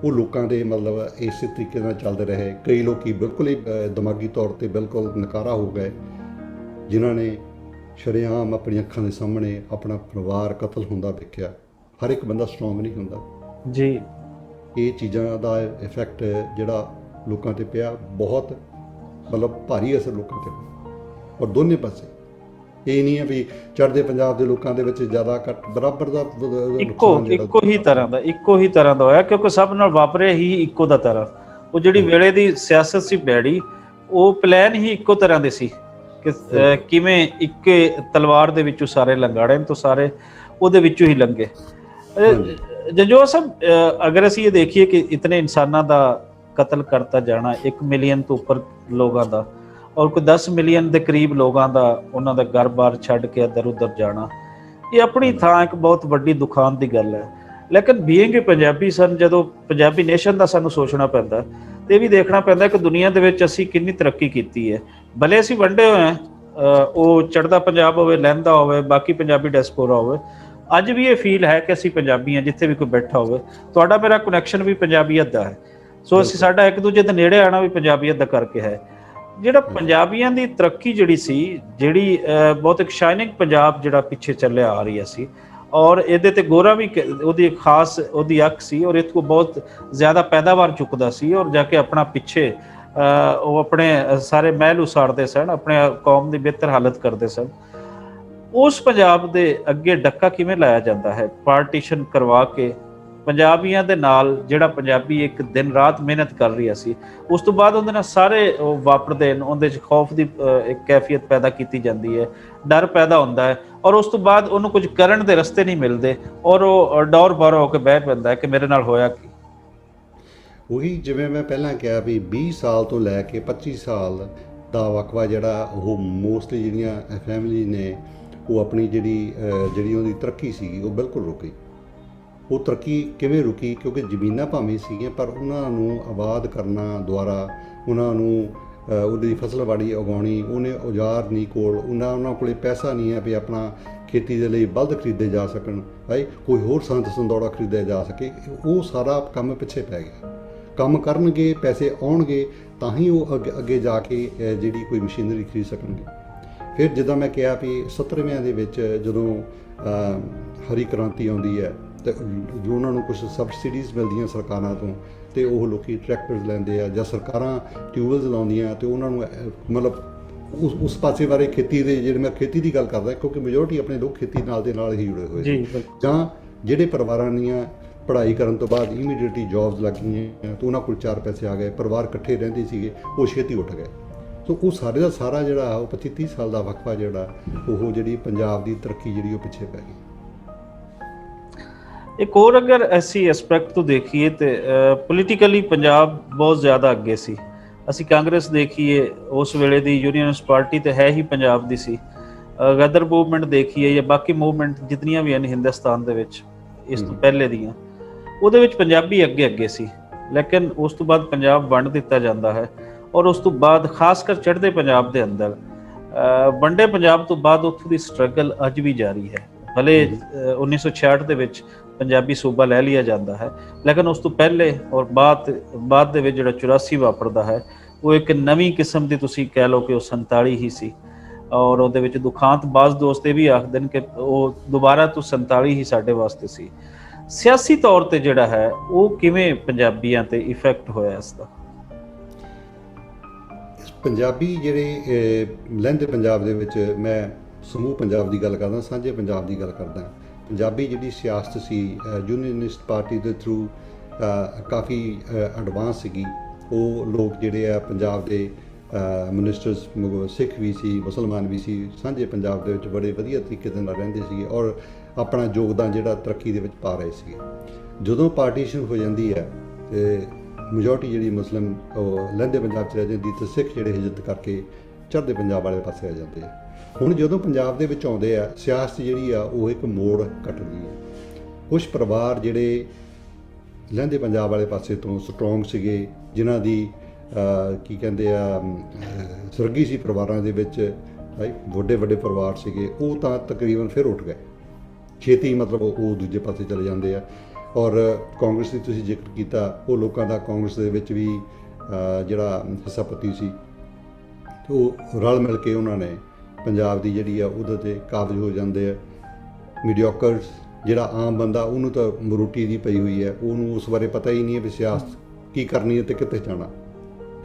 ਉਹ ਲੋਕਾਂ ਦੇ ਮਤਲਬ ਇਸੇ ਤਰੀਕੇ ਨਾਲ ਚੱਲਦੇ ਰਹੇ। ਕਈ ਲੋਕੀ ਬਿਲਕੁਲ ਹੀ ਦਿਮਾਗੀ ਤੌਰ ਤੇ ਬਿਲਕੁਲ ਨਕਾਰਾ ਹੋ ਗਏ, ਜਿਨ੍ਹਾਂ ਨੇ ਸ਼ਰੇਆਮ ਆਪਣੀਆਂ ਅੱਖਾਂ ਦੇ ਸਾਹਮਣੇ ਆਪਣਾ ਪਰਿਵਾਰ ਕਤਲ ਹੁੰਦਾ ਵੇਖਿਆ। ਹਰ ਇੱਕ ਬੰਦਾ ਸਟਰੋਂਗ ਨਹੀਂ ਹੁੰਦਾ ਜੀ। ਇਹ ਚੀਜ਼ਾਂ ਦਾ ਇਫੈਕਟ ਜਿਹੜਾ ਲੋਕਾਂ ਤੇ ਪਿਆ, ਬਹੁਤ ਮਤਲਬ ਭਾਰੀ ਅਸਰ ਲੋਕਾਂ ਤੇ ਪਿਆ, ਔਰ ਦੋਨੇ ਪਾਸੇ। ਇਹ ਨਹੀਂ ਹੈ ਵੀ ਚੜ੍ਹਦੇ ਪੰਜਾਬ ਦੇ ਲੋਕਾਂ ਦੇ ਵਿੱਚ ਜ਼ਿਆਦਾ ਘੱਟ, ਬਰਾਬਰ ਦਾ ਇੱਕੋ ਹੀ ਤਰ੍ਹਾਂ ਦਾ ਹੋਇਆ, ਕਿਉਂਕਿ ਸਭ ਨਾਲ ਵਾਪਰਿਆ ਹੀ ਇੱਕੋ ਦਾ ਤਰ੍ਹਾਂ। ਉਹ ਜਿਹੜੀ ਵੇਲੇ ਦੀ ਸਿਆਸਤ ਸੀ ਬੈੜੀ, ਉਹ ਪਲਾਨ ਹੀ ਇੱਕੋ ਤਰ੍ਹਾਂ ਦੇ ਸੀ ਕਿ ਕਿਵੇਂ ਇੱਕ ਤਲਵਾਰ ਦੇ ਵਿੱਚੋਂ ਸਾਰੇ ਲੰਗਾੜੇ ਤੋਂ ਸਾਰੇ ਉਹਦੇ ਵਿੱਚੋਂ ਹੀ ਲੰਘੇ। ਜੰਜੋਤ ਸਾਹਿਬ, ਅਗਰ ਅਸੀਂ ਇਹ ਦੇਖੀਏ ਕਿ ਇਤਨੇ ਇਨਸਾਨਾਂ ਦਾ ਕਤਲ ਕਰਤਾ ਜਾਣਾ, 1 ਮਿਲੀਅਨ ਤੋਂ ਉੱਪਰ ਲੋਕਾਂ ਦਾ, ਔਰ ਕੋਈ 10 ਮਿਲੀਅਨ ਦੇ ਕਰੀਬ ਲੋਕਾਂ ਦਾ ਉਹਨਾਂ ਦਾ ਘਰ-ਬਾਰ ਛੱਡ ਕੇ ਇੱਧਰ ਉੱਧਰ ਜਾਣਾ, ਇਹ ਆਪਣੀ ਥਾਂ ਇੱਕ ਬਹੁਤ ਵੱਡੀ ਦੁਖਾਂਤ ਦੀ ਗੱਲ ਹੈ। ਲੇਕਿਨ ਬੀਇੰਗ ਪੰਜਾਬੀ ਸਨ, ਜਦੋਂ ਪੰਜਾਬੀ ਨੇਸ਼ਨ ਦਾ ਸਾਨੂੰ ਸੋਚਣਾ ਪੈਂਦਾ ਤੇ ਇਹ ਵੀ ਦੇਖਣਾ ਪੈਂਦਾ ਕਿ ਦੁਨੀਆ ਦੇ ਵਿੱਚ ਅਸੀਂ ਕਿੰਨੀ ਤਰੱਕੀ ਕੀਤੀ ਹੈ। ਭਲੇ ਅਸੀਂ ਵੰਡੇ ਹੋਏ ਹਾਂ, ਉਹ ਚੜ੍ਹਦਾ ਪੰਜਾਬ ਹੋਵੇ, ਲਹਿੰਦਾ ਹੋਵੇ, ਬਾਕੀ ਪੰਜਾਬੀ ਡਾਇਸਪੋਰਾ ਹੋਵੇ, ਅੱਜ ਵੀ ਇਹ ਫੀਲ ਹੈ ਕਿ ਅਸੀਂ ਪੰਜਾਬੀ ਹਾਂ। ਜਿੱਥੇ ਵੀ ਕੋਈ ਬੈਠਾ ਹੋਵੇ, ਤੁਹਾਡਾ ਮੇਰਾ ਕਨੈਕਸ਼ਨ ਵੀ ਪੰਜਾਬੀਅਤ ਦਾ ਹੈ। ਸੋ ਅਸੀਂ ਸਾਡਾ ਇੱਕ ਦੂਜੇ ਦੇ ਨੇੜੇ ਆਉਣਾ ਵੀ ਪੰਜਾਬੀਅਤ ਦਾ ਕਰਕੇ ਹੈ। ਜਿਹੜਾ ਪੰਜਾਬੀਆਂ ਦੀ ਤਰੱਕੀ ਜਿਹੜੀ ਸੀ, ਜਿਹੜੀ ਬਹੁਤ ਇੱਕ ਸ਼ਾਈਨਿੰਗ ਪੰਜਾਬ ਜਿਹੜਾ ਪਿੱਛੇ ਚੱਲਿਆ ਆ ਰਹੀ ਸੀ, ਔਰ ਇਹਦੇ ਤੇ ਗੋਰਾ ਵੀ ਉਹਦੀ ਖਾਸ ਉਹਦੀ ਅੱਖ ਸੀ ਔਰ ਇਹ ਤੋਂ ਬਹੁਤ ਜ਼ਿਆਦਾ ਪੈਦਾਵਾਰ ਚੁੱਕਦਾ ਸੀ ਔਰ ਜਾ ਕੇ ਆਪਣਾ ਪਿੱਛੇ ਉਹ ਆਪਣੇ ਸਾਰੇ ਮਹਿਲ ਉਸਾਰਦੇ ਸਨ, ਆਪਣੇ ਕੌਮ ਦੀ ਬਿਹਤਰ ਹਾਲਤ ਕਰਦੇ ਸਨ। ਉਸ ਪੰਜਾਬ ਦੇ ਅੱਗੇ ਡੱਕਾ ਕਿਵੇਂ ਲਾਇਆ ਜਾਂਦਾ ਹੈ? ਪਾਰਟੀਸ਼ਨ ਕਰਵਾ ਕੇ ਪੰਜਾਬੀਆਂ ਦੇ ਨਾਲ, ਜਿਹੜਾ ਪੰਜਾਬੀ ਇੱਕ ਦਿਨ ਰਾਤ ਮਿਹਨਤ ਕਰ ਰਿਹਾ ਸੀ, ਉਸ ਤੋਂ ਬਾਅਦ ਉਹਦੇ ਨਾਲ ਸਾਰੇ ਉਹ ਵਾਪਰਦੇ ਨੇ, ਉਹਦੇ 'ਚ ਖੌਫ ਦੀ ਇੱਕ ਕੈਫੀਅਤ ਪੈਦਾ ਕੀਤੀ ਜਾਂਦੀ ਹੈ, ਡਰ ਪੈਦਾ ਹੁੰਦਾ ਹੈ ਔਰ ਉਸ ਤੋਂ ਬਾਅਦ ਉਹਨੂੰ ਕੁਝ ਕਰਨ ਦੇ ਰਸਤੇ ਨਹੀਂ ਮਿਲਦੇ ਔਰ ਉਹ ਡੌਰ ਬਾਰ ਹੋ ਕੇ ਬਹਿ ਪੈਂਦਾ ਹੈ ਕਿ ਮੇਰੇ ਨਾਲ ਹੋਇਆ ਕੀ। ਉਹੀ ਜਿਵੇਂ ਮੈਂ ਪਹਿਲਾਂ ਕਿਹਾ ਵੀ 20 ਸਾਲ ਤੋਂ ਲੈ ਕੇ 25 ਸਾਲ ਦਾ ਵਕਫਾ ਜਿਹੜਾ ਉਹ ਮੋਸਟਲੀ ਜਿਹੜੀਆਂ ਫੈਮਿਲੀ ਨੇ ਉਹ ਆਪਣੀ ਜਿਹੜੀ ਉਹਦੀ ਤਰੱਕੀ ਸੀਗੀ ਉਹ ਬਿਲਕੁਲ ਰੁਕ ਗਈ। ਉਹ ਤਰੱਕੀ ਕਿਵੇਂ ਰੁਕੀ? ਕਿਉਂਕਿ ਜ਼ਮੀਨਾਂ ਭਾਵੇਂ ਸੀਗੀਆਂ ਪਰ ਉਹਨਾਂ ਨੂੰ ਆਬਾਦ ਕਰਨਾ ਦੁਆਰਾ, ਉਹਨਾਂ ਨੂੰ ਉਹਦੀ ਫਸਲਵਾੜੀ ਉਗਾਉਣੀ, ਉਹਨੇ ਔਜ਼ਾਰ ਨਹੀਂ ਕੋਲ, ਉਹਨਾਂ ਕੋਲੇ ਪੈਸਾ ਨਹੀਂ ਹੈ ਵੀ ਆਪਣਾ ਖੇਤੀ ਦੇ ਲਈ ਬਲਦ ਖਰੀਦੇ ਜਾ ਸਕਣ, ਕੋਈ ਹੋਰ ਸੰਦ ਸੰਦੌੜਾ ਖਰੀਦਿਆ ਜਾ ਸਕੇ। ਉਹ ਸਾਰਾ ਕੰਮ ਪਿੱਛੇ ਪੈ ਗਿਆ। ਕੰਮ ਕਰਨਗੇ, ਪੈਸੇ ਆਉਣਗੇ ਤਾਂ ਹੀ ਉਹ ਅੱਗੇ ਜਾ ਕੇ ਜਿਹੜੀ ਕੋਈ ਮਸ਼ੀਨਰੀ ਖਰੀਦ ਸਕਣਗੇ। ਫਿਰ ਜਿੱਦਾਂ ਮੈਂ ਕਿਹਾ ਵੀ 70ਵੇਂ ਦੇ ਵਿੱਚ ਜਦੋਂ ਹਰੀ ਕ੍ਰਾਂਤੀ ਆਉਂਦੀ ਹੈ ਤੇ ਜੋ ਉਹਨਾਂ ਨੂੰ ਕੁਝ ਸਬਸਿਡੀਜ਼ ਮਿਲਦੀਆਂ ਸਰਕਾਰਾਂ ਤੋਂ, ਤੇ ਉਹ ਲੋਕੀ ਟਰੈਕਟਰਸ ਲੈਂਦੇ ਆ ਜਾਂ ਸਰਕਾਰਾਂ ਟਿਊਬਵੈਲਸ ਲਾਉਂਦੀਆਂ ਤੇ ਉਹਨਾਂ ਨੂੰ ਮਤਲਬ ਉਸ ਪਾਸੇ ਬਾਰੇ ਖੇਤੀ ਦੇ, ਜਿਹੜੇ ਮੈਂ ਖੇਤੀ ਦੀ ਗੱਲ ਕਰਦਾ ਕਿਉਂਕਿ ਮੈਜੋਰਟੀ ਆਪਣੇ ਲੋਕ ਖੇਤੀ ਨਾਲ ਦੇ ਨਾਲ ਹੀ ਜੁੜੇ ਹੋਏ ਸੀ, ਜਾਂ ਜਿਹੜੇ ਪਰਿਵਾਰਾਂ ਦੀਆਂ ਪੜ੍ਹਾਈ ਕਰਨ ਤੋਂ ਬਾਅਦ ਇਮੀਡੀਏਟਲੀ ਜੌਬਸ ਲੱਗ ਗਈਆਂ ਤਾਂ ਉਹਨਾਂ ਕੋਲ 4 ਪੈਸੇ ਆ ਗਏ, ਪਰਿਵਾਰ ਇਕੱਠੇ ਰਹਿੰਦੇ ਸੀਗੇ, ਉਹ ਛੇਤੀ ਉੱਠ ਗਏ। ਸੋ ਉਹ ਸਾਰੇ ਦਾ ਸਾਰਾ ਜਿਹੜਾ ਉਹ 25-30 ਸਾਲ ਦਾ ਵਕਫਾ ਜਿਹੜਾ ਉਹ ਜਿਹੜੀ ਪੰਜਾਬ ਦੀ ਤਰੱਕੀ ਜਿਹੜੀ ਉਹ ਪਿੱਛੇ ਪੈ ਗਈ। ਇੱਕ ਹੋਰ ਅਗਰ ਅਸੀਂ ਐਸਪੈਕਟ ਤੋਂ ਦੇਖੀਏ ਤੇ ਪੋਲੀਟੀਕਲੀ ਪੰਜਾਬ ਬਹੁਤ ਜ਼ਿਆਦਾ ਅੱਗੇ ਸੀ। ਅਸੀਂ ਕਾਂਗਰਸ ਦੇਖੀਏ, ਉਸ ਵੇਲੇ ਦੀ ਯੂਨੀਅਨਿਸਟ ਪਾਰਟੀ ਤੇ ਹੈ ਹੀ ਪੰਜਾਬ ਦੀ ਸੀ। ਗਦਰ ਮੂਵਮੈਂਟ ਦੇਖੀਏ ਜਾਂ ਬਾਕੀ ਮੂਵਮੈਂਟ ਜਿਤਨੀਆਂ ਵੀ ਹਨ ਹਿੰਦੁਸਤਾਨ ਦੇ ਵਿੱਚ ਇਸ ਤੋਂ ਪਹਿਲੇ ਦੀਆਂ, ਉਹਦੇ ਵਿੱਚ ਪੰਜਾਬੀ ਅੱਗੇ ਸੀ। ਲੇਕਿਨ ਉਸ ਤੋਂ ਬਾਅਦ ਪੰਜਾਬ ਵੰਡ ਦਿੱਤਾ ਜਾਂਦਾ ਹੈ ਔਰ ਉਸ ਤੋਂ ਬਾਅਦ ਖਾਸ ਕਰ ਚੜ੍ਹਦੇ ਪੰਜਾਬ ਦੇ ਅੰਦਰ ਵੰਡੇ ਪੰਜਾਬ ਤੋਂ ਬਾਅਦ ਉੱਥੋਂ ਦੀ ਸਟਰਗਲ ਅੱਜ ਵੀ ਜਾਰੀ ਹੈ। ਭਲੇ 1966 ਦੇ ਵਿੱਚ ਪੰਜਾਬੀ ਸੂਬਾ ਲੈ ਲਿਆ ਜਾਂਦਾ ਹੈ, ਲੇਕਿਨ ਉਸ ਤੋਂ ਪਹਿਲੇ ਔਰ ਬਾਅਦ ਦੇ ਵਿੱਚ ਜਿਹੜਾ 84 ਵਾਪਰਦਾ ਹੈ ਉਹ ਇੱਕ ਨਵੀਂ ਕਿਸਮ ਦੀ, ਤੁਸੀਂ ਕਹਿ ਲਓ ਕਿ ਉਹ 47 ਹੀ ਸੀ। ਔਰ ਉਹਦੇ ਵਿੱਚ ਦੁਖਾਂਤ ਬਾਜ਼ ਦੋਸਤ ਇਹ ਵੀ ਆਖਦੇ ਨੇ ਕਿ ਉਹ ਦੁਬਾਰਾ ਤੋਂ 47 ਹੀ ਸਾਡੇ ਵਾਸਤੇ ਸੀ। ਸਿਆਸੀ ਤੌਰ ਤੇ ਜਿਹੜਾ ਹੈ ਉਹ ਕਿਵੇਂ ਪੰਜਾਬੀਆਂ ਤੇ ਇਫੈਕਟ ਹੋਇਆ ਇਸ ਦਾ? ਪੰਜਾਬੀ ਜਿਹੜੇ ਲਹਿੰਦੇ ਪੰਜਾਬ ਦੇ ਵਿੱਚ, ਮੈਂ ਸਮੂਹ ਪੰਜਾਬ ਦੀ ਗੱਲ ਕਰਦਾ, ਸਾਂਝੇ ਪੰਜਾਬ ਦੀ ਗੱਲ ਕਰਦਾ। ਪੰਜਾਬੀ ਜਿਹੜੀ ਸਿਆਸਤ ਸੀ ਯੂਨੀਅਨਿਸਟ ਪਾਰਟੀ ਦੇ ਥਰੂ ਕਾਫੀ ਐਡਵਾਂਸ ਸੀਗੀ। ਉਹ ਲੋਕ ਜਿਹੜੇ ਆ ਪੰਜਾਬ ਦੇ ਮਿਨਿਸਟਰਸ ਸਿੱਖ ਵੀ ਸੀ, ਮੁਸਲਮਾਨ ਵੀ ਸੀ, ਸਾਂਝੇ ਪੰਜਾਬ ਦੇ ਵਿੱਚ ਬੜੇ ਵਧੀਆ ਤਰੀਕੇ ਦੇ ਨਾਲ ਰਹਿੰਦੇ ਸੀਗੇ ਔਰ ਆਪਣਾ ਯੋਗਦਾਨ ਜਿਹੜਾ ਤਰੱਕੀ ਦੇ ਵਿੱਚ ਪਾ ਰਹੇ ਸੀਗੇ। ਜਦੋਂ ਪਾਰਟੀਸ਼ਨ ਹੋ ਜਾਂਦੀ ਹੈ ਤੇ ਮੈਜੋਰਟੀ ਜਿਹੜੀ ਮੁਸਲਿਮ ਉਹ ਲਹਿੰਦੇ ਪੰਜਾਬ 'ਚ ਰਹਿ ਜਾਂਦੀ ਤੇ ਸਿੱਖ ਜਿਹੜੇ ਹਿਜਰਤ ਕਰਕੇ ਚੜ੍ਹਦੇ ਪੰਜਾਬ ਵਾਲੇ ਪਾਸੇ ਆ ਜਾਂਦੇ ਆ। ਹੁਣ ਜਦੋਂ ਪੰਜਾਬ ਦੇ ਵਿੱਚ ਆਉਂਦੇ ਆ, ਸਿਆਸਤ ਜਿਹੜੀ ਆ ਉਹ ਇੱਕ ਮੋੜ ਕੱਟਦੀ ਹੈ। ਕੁਛ ਪਰਿਵਾਰ ਜਿਹੜੇ ਲਹਿੰਦੇ ਪੰਜਾਬ ਵਾਲੇ ਪਾਸੇ ਤੋਂ ਸਟਰੋਂਗ ਸੀਗੇ, ਜਿਨ੍ਹਾਂ ਦੀ ਕੀ ਕਹਿੰਦੇ ਆ ਸਰਗੀ ਸੀ ਪਰਿਵਾਰਾਂ ਦੇ ਵਿੱਚ, ਵੱਡੇ ਪਰਿਵਾਰ ਸੀਗੇ, ਉਹ ਤਾਂ ਤਕਰੀਬਨ ਫਿਰ ਉੱਠ ਗਏ ਛੇਤੀ, ਮਤਲਬ ਉਹ ਦੂਜੇ ਪਾਸੇ ਚਲੇ ਜਾਂਦੇ ਆ। ਔਰ ਕਾਂਗਰਸ ਦੀ ਤੁਸੀਂ ਜ਼ਿਕਰ ਕੀਤਾ, ਉਹ ਲੋਕਾਂ ਦਾ ਕਾਂਗਰਸ ਦੇ ਵਿੱਚ ਵੀ ਜਿਹੜਾ ਹਿੱਸਾਪਤੀ ਸੀ, ਉਹ ਰਲ ਮਿਲ ਕੇ ਉਹਨਾਂ ਨੇ ਪੰਜਾਬ ਦੀ ਜਿਹੜੀ ਆ ਉਹਦੇ 'ਤੇ ਕਾਬਜ਼ ਹੋ ਜਾਂਦੇ ਆ। ਮੀਡੀਓਕਰਸ, ਜਿਹੜਾ ਆਮ ਬੰਦਾ, ਉਹਨੂੰ ਤਾਂ ਮਰੂਟੀ ਦੀ ਪਈ ਹੋਈ ਹੈ, ਉਹਨੂੰ ਉਸ ਬਾਰੇ ਪਤਾ ਹੀ ਨਹੀਂ ਹੈ ਵੀ ਸਿਆਸਤ ਕੀ ਕਰਨੀ ਹੈ ਅਤੇ ਕਿੱਥੇ ਜਾਣਾ,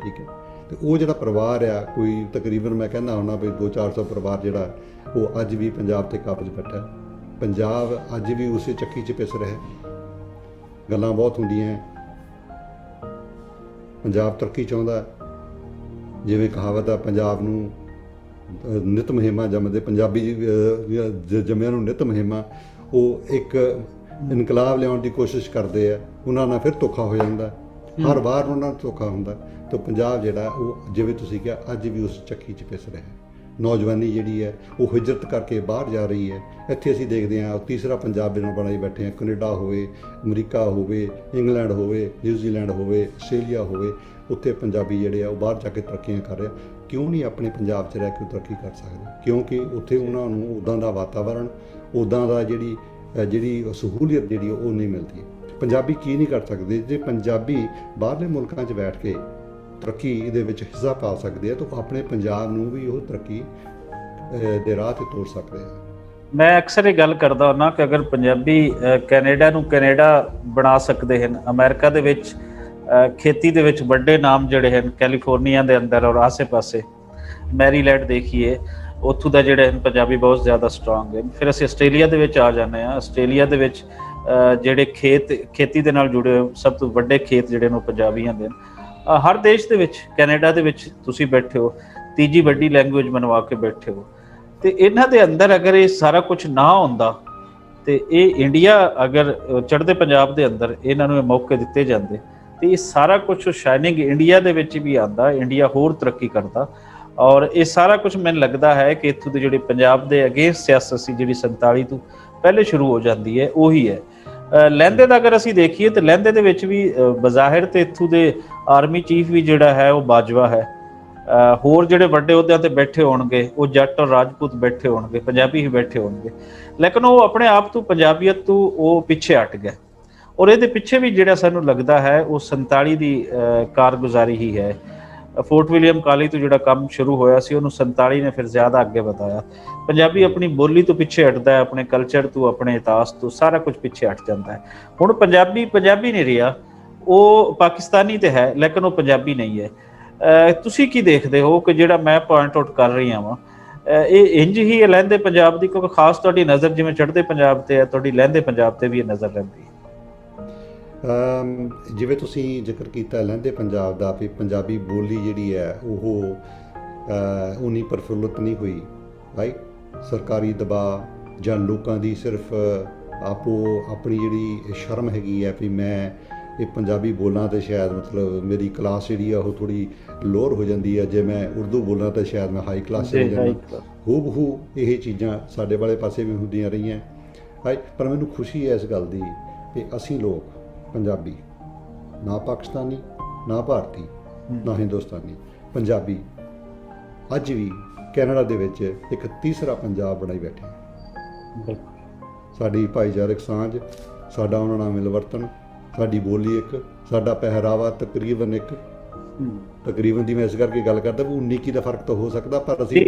ਠੀਕ ਹੈ। ਅਤੇ ਉਹ ਜਿਹੜਾ ਪਰਿਵਾਰ ਆ, ਕੋਈ ਤਕਰੀਬਨ ਮੈਂ ਕਹਿੰਦਾ ਹੁੰਦਾ ਵੀ 200-400 ਪਰਿਵਾਰ ਜਿਹੜਾ ਉਹ ਅੱਜ ਵੀ ਪੰਜਾਬ 'ਤੇ ਕਾਬਜ਼ ਬੈਠਾ। ਪੰਜਾਬ ਅੱਜ ਵੀ ਉਸੇ ਚੱਕੀ 'ਚ ਪਿਸ ਰਿਹਾ। ਗੱਲਾਂ ਬਹੁਤ ਹੁੰਦੀਆਂ, ਪੰਜਾਬ ਤਰੱਕੀ ਚਾਹੁੰਦਾ, ਜਿਵੇਂ ਕਹਾਵਤ ਆ, ਪੰਜਾਬ ਨੂੰ ਨਿਤ ਮੁਹਿੰਮਾਂ ਜੰਮਦੇ, ਪੰਜਾਬੀ ਜੰਮਿਆਂ ਨੂੰ ਨਿਤ ਮੁਹਿੰਮਾਂ। ਉਹ ਇੱਕ ਇਨਕਲਾਬ ਲਿਆਉਣ ਦੀ ਕੋਸ਼ਿਸ਼ ਕਰਦੇ ਆ, ਉਹਨਾਂ ਨਾਲ ਫਿਰ ਧੋਖਾ ਹੋ ਜਾਂਦਾ, ਹਰ ਵਾਰ ਉਹਨਾਂ ਨਾਲ ਧੋਖਾ ਹੁੰਦਾ। ਤਾਂ ਪੰਜਾਬ ਜਿਹੜਾ ਉਹ, ਜਿਵੇਂ ਤੁਸੀਂ ਕਿਹਾ, ਅੱਜ ਵੀ ਉਸ ਚੱਕੀ 'ਚ ਪਿਸ ਰਿਹਾ। ਨੌਜਵਾਨੀ ਜਿਹੜੀ ਹੈ ਉਹ ਹਿਜਰਤ ਕਰਕੇ ਬਾਹਰ ਜਾ ਰਹੀ ਹੈ। ਇੱਥੇ ਅਸੀਂ ਦੇਖਦੇ ਹਾਂ ਤੀਸਰਾ ਪੰਜਾਬ ਜਿਹਨੂੰ ਬਣਾਈ ਬੈਠੇ ਹਾਂ, ਕੈਨੇਡਾ ਹੋਵੇ, ਅਮਰੀਕਾ ਹੋਵੇ, ਇੰਗਲੈਂਡ ਹੋਵੇ, ਨਿਊਜ਼ੀਲੈਂਡ ਹੋਵੇ, ਆਸਟ੍ਰੇਲੀਆ ਹੋਵੇ, ਉੱਥੇ ਪੰਜਾਬੀ ਜਿਹੜੇ ਆ ਉਹ ਬਾਹਰ ਜਾ ਕੇ ਤਰੱਕੀਆਂ ਕਰ ਰਿਹਾ। ਕਿਉਂ ਨਹੀਂ ਆਪਣੇ ਪੰਜਾਬ 'ਚ ਰਹਿ ਕੇ ਤਰੱਕੀ ਕਰ ਸਕਦੇ? ਕਿਉਂਕਿ ਉੱਥੇ ਉਹਨਾਂ ਨੂੰ ਉੱਦਾਂ ਦਾ ਵਾਤਾਵਰਣ, ਉੱਦਾਂ ਦਾ ਜਿਹੜੀ ਸਹੂਲੀਅਤ ਜਿਹੜੀ ਉਹ ਨਹੀਂ ਮਿਲਦੀ। ਪੰਜਾਬੀ ਕੀ ਨਹੀਂ ਕਰ ਸਕਦੇ? ਜੇ ਪੰਜਾਬੀ ਬਾਹਰਲੇ ਮੁਲਕਾਂ 'ਚ ਬੈਠ ਕੇ ਤਰੱਕੀ ਦੇ ਵਿੱਚ ਹਿੱਸਾ ਪਾ ਸਕਦੇ ਆ ਤਾਂ ਆਪਣੇ ਪੰਜਾਬ ਨੂੰ ਵੀ ਉਹ ਤਰੱਕੀ ਦੇ ਰਾਹ 'ਤੇ ਤੋਰ ਸਕਦੇ ਆ। ਮੈਂ ਅਕਸਰ ਇਹ ਗੱਲ ਕਰਦਾ ਹੁੰਦਾ ਕਿ ਅਗਰ ਪੰਜਾਬੀ ਕੈਨੇਡਾ ਨੂੰ ਕੈਨੇਡਾ ਬਣਾ ਸਕਦੇ ਹਨ, ਅਮਰੀਕਾ ਦੇ ਵਿੱਚ ਖੇਤੀ ਦੇ ਵਿੱਚ ਵੱਡੇ ਨਾਮ ਜਿਹੜੇ ਹਨ ਕੈਲੀਫੋਰਨੀਆ ਦੇ ਅੰਦਰ ਔਰ ਆਸੇ-ਪਾਸੇ ਮੈਰੀਲੈਂਡ ਦੇਖੀਏ, ਉੱਥੋਂ ਦਾ ਜਿਹੜੇ ਹਨ ਪੰਜਾਬੀ ਬਹੁਤ ਜ਼ਿਆਦਾ ਸਟਰੋਂਗ ਹਨ। ਫਿਰ ਅਸੀਂ ਆਸਟ੍ਰੇਲੀਆ ਦੇ ਵਿੱਚ ਆ ਜਾਂਦੇ ਹਾਂ। ਆਸਟ੍ਰੇਲੀਆ ਦੇ ਵਿੱਚ ਜਿਹੜੇ ਖੇਤੀ ਦੇ ਨਾਲ ਜੁੜੇ ਹੋਏ ਸਭ ਤੋਂ ਵੱਡੇ ਖੇਤ ਜਿਹੜੇ ਨੇ ਉਹ ਪੰਜਾਬੀਆਂ ਦੇ ਨੇ। ਹਰ ਦੇਸ਼ ਦੇ ਵਿੱਚ, ਕੈਨੇਡਾ ਦੇ ਵਿੱਚ ਤੁਸੀਂ ਬੈਠੇ ਹੋ, ਤੀਜੀ ਵੱਡੀ ਲੈਂਗੁਏਜ ਬਣਵਾ ਕੇ ਬੈਠੇ ਹੋ, ਤੇ ਇਹਨਾਂ ਦੇ ਅੰਦਰ ਅਗਰ ਇਹ ਸਾਰਾ ਕੁਝ ਨਾ ਹੁੰਦਾ ਤੇ ਇਹ ਇੰਡੀਆ ਅਗਰ ਚੜ੍ਹਦੇ ਪੰਜਾਬ ਦੇ ਅੰਦਰ ਇਹਨਾਂ ਨੂੰ ਇਹ ਮੌਕੇ ਦਿੱਤੇ ਜਾਂਦੇ ਤੇ ਇਹ ਸਾਰਾ ਕੁਝ ਸ਼ਾਈਨਿੰਗ ਇੰਡੀਆ ਦੇ ਵਿੱਚ ਵੀ ਆਉਂਦਾ, ਇੰਡੀਆ ਹੋਰ ਤਰੱਕੀ ਕਰਦਾ। ਔਰ ਇਹ ਸਾਰਾ ਕੁਝ ਮੈਨੂੰ ਲੱਗਦਾ ਹੈ ਕਿ ਇੱਥੋਂ ਦੇ ਜਿਹੜੇ ਪੰਜਾਬ ਦੇ ਅਗੇਂਸਟ ਸਿਆਸਤ ਸੀ ਜਿਹੜੀ 47 ਤੋਂ ਪਹਿਲੇ ਸ਼ੁਰੂ ਹੋ ਜਾਂਦੀ ਹੈ ਉਹੀ ਹੈ। ਲਹਿੰਦੇ ਦਾ ਅਗਰ ਅਸੀਂ ਦੇਖੀਏ ਤਾਂ ਲਹਿੰਦੇ ਦੇ ਵਿੱਚ ਵੀ ਬਜ਼ਾਹਿਰ ਤੇ ਇੱਥੋਂ ਦੇ ਆਰਮੀ ਚੀਫ ਵੀ ਜਿਹੜਾ ਹੈ ਉਹ ਬਾਜਵਾ ਹੈ। ਹੋਰ ਜਿਹੜੇ ਵੱਡੇ ਅਹੁਦਿਆਂ ਤੇ ਬੈਠੇ ਹੋਣਗੇ ਉਹ ਜੱਟ ਔਰ ਰਾਜਪੂਤ ਬੈਠੇ ਹੋਣਗੇ, ਪੰਜਾਬੀ ਹੀ ਬੈਠੇ ਹੋਣਗੇ, ਲੇਕਿਨ ਉਹ ਆਪਣੇ ਆਪ ਤੋਂ ਪੰਜਾਬੀਅਤ ਤੋਂ ਉਹ ਪਿੱਛੇ ਹਟ ਗਏ। ਔਰ ਇਹਦੇ ਪਿੱਛੇ ਵੀ ਜਿਹੜਾ ਸਾਨੂੰ ਲੱਗਦਾ ਹੈ ਉਹ 47 ਦੀ ਕਾਰਗੁਜ਼ਾਰੀ ਹੀ ਹੈ। ਫੋਰਟ ਵਿਲੀਅਮ ਕਾਲਜ ਤੋਂ ਜਿਹੜਾ ਕੰਮ ਸ਼ੁਰੂ ਹੋਇਆ ਸੀ ਉਹਨੂੰ 47 ਨੇ ਫਿਰ ਜ਼ਿਆਦਾ ਅੱਗੇ ਵਧਾਇਆ। ਪੰਜਾਬੀ ਆਪਣੀ ਬੋਲੀ ਤੋਂ ਪਿੱਛੇ ਹਟਦਾ ਹੈ, ਆਪਣੇ ਕਲਚਰ ਤੋਂ, ਆਪਣੇ ਇਤਿਹਾਸ ਤੋਂ, ਸਾਰਾ ਕੁਝ ਪਿੱਛੇ ਹਟ ਜਾਂਦਾ ਹੈ। ਹੁਣ ਪੰਜਾਬੀ ਨਹੀਂ ਰਿਹਾ, ਉਹ ਪਾਕਿਸਤਾਨੀ ਤੇ ਹੈ ਲੇਕਿਨ ਉਹ ਪੰਜਾਬੀ ਨਹੀਂ ਹੈ। ਤੁਸੀਂ ਕੀ ਦੇਖਦੇ ਹੋ ਕਿ ਜਿਹੜਾ ਮੈਂ ਪੁਆਇੰਟ ਆਊਟ ਕਰ ਰਹੀ ਹਾਂ ਇਹ ਇੰਝ ਹੀ ਹੈ ਲਹਿੰਦੇ ਪੰਜਾਬ ਦੀ, ਕਿਉਂਕਿ ਖਾਸ ਤੁਹਾਡੀ ਨਜ਼ਰ ਜਿਵੇਂ ਚੜ੍ਹਦੇ ਪੰਜਾਬ ਤੇ ਹੈ, ਤੁਹਾਡੀ ਲਹਿੰਦੇ ਪੰਜਾਬ ਤੇ ਵੀ ਇਹ ਨਜ਼ਰ ਰਹਿੰਦੀ ਹੈ। ਜਿਵੇਂ ਤੁਸੀਂ ਜ਼ਿਕਰ ਕੀਤਾ ਲਹਿੰਦੇ ਪੰਜਾਬ ਦਾ, ਵੀ ਪੰਜਾਬੀ ਬੋਲੀ ਜਿਹੜੀ ਹੈ ਉਹ ਉਨੀ ਪ੍ਰਫੁੱਲਤ ਨਹੀਂ ਹੋਈ, ਰਾਈਟ। ਸਰਕਾਰੀ ਦਬਾਅ ਜਾਂ ਲੋਕਾਂ ਦੀ ਸਿਰਫ ਆਪਣੀ ਜਿਹੜੀ ਸ਼ਰਮ ਹੈਗੀ ਹੈ ਵੀ ਮੈਂ ਇਹ ਪੰਜਾਬੀ ਬੋਲਾਂ ਤਾਂ ਸ਼ਾਇਦ ਮਤਲਬ ਮੇਰੀ ਕਲਾਸ ਜਿਹੜੀ ਆ ਉਹ ਥੋੜ੍ਹੀ ਲੋਅਰ ਹੋ ਜਾਂਦੀ ਹੈ, ਜੇ ਮੈਂ ਉਰਦੂ ਬੋਲਾਂ ਤਾਂ ਸ਼ਾਇਦ ਮੈਂ ਹਾਈ ਕਲਾਸ ਚਲੇ ਜਾਂਦਾ। ਹੂਬਹੂ ਇਹ ਚੀਜ਼ਾਂ ਸਾਡੇ ਵਾਲੇ ਪਾਸੇ ਵੀ ਹੁੰਦੀਆਂ ਰਹੀਆਂ, ਰਾਈਟ। ਪਰ ਮੈਨੂੰ ਖੁਸ਼ੀ ਹੈ ਇਸ ਗੱਲ ਦੀ ਕਿ ਅਸੀਂ ਲੋਕ ਪੰਜਾਬੀ, ਨਾ ਪਾਕਿਸਤਾਨੀ, ਨਾ ਭਾਰਤੀ, ਨਾ ਹਿੰਦੁਸਤਾਨੀ, ਪੰਜਾਬੀ ਅੱਜ ਵੀ ਕੈਨੇਡਾ ਦੇ ਵਿੱਚ ਇੱਕ ਤੀਸਰਾ ਪੰਜਾਬ ਬਣਾਈ ਬੈਠੇ ਹਾਂ। ਸਾਡੀ ਭਾਈਚਾਰਕ ਸਾਂਝ, ਸਾਡਾ ਉਹਨਾਂ ਨਾਲ ਮਿਲਵਰਤਨ, ਸਾਡੀ ਬੋਲੀ ਇੱਕ, ਸਾਡਾ ਪਹਿਰਾਵਾ ਤਕਰੀਬਨ ਇੱਕ। ਤਕਰੀਬਨ ਦੀ ਮੈਂ ਇਸ ਕਰਕੇ ਗੱਲ ਕਰਦਾ ਵੀ 19 ਦਾ ਫਰਕ ਤਾਂ ਹੋ ਸਕਦਾ, ਪਰ ਅਸੀਂ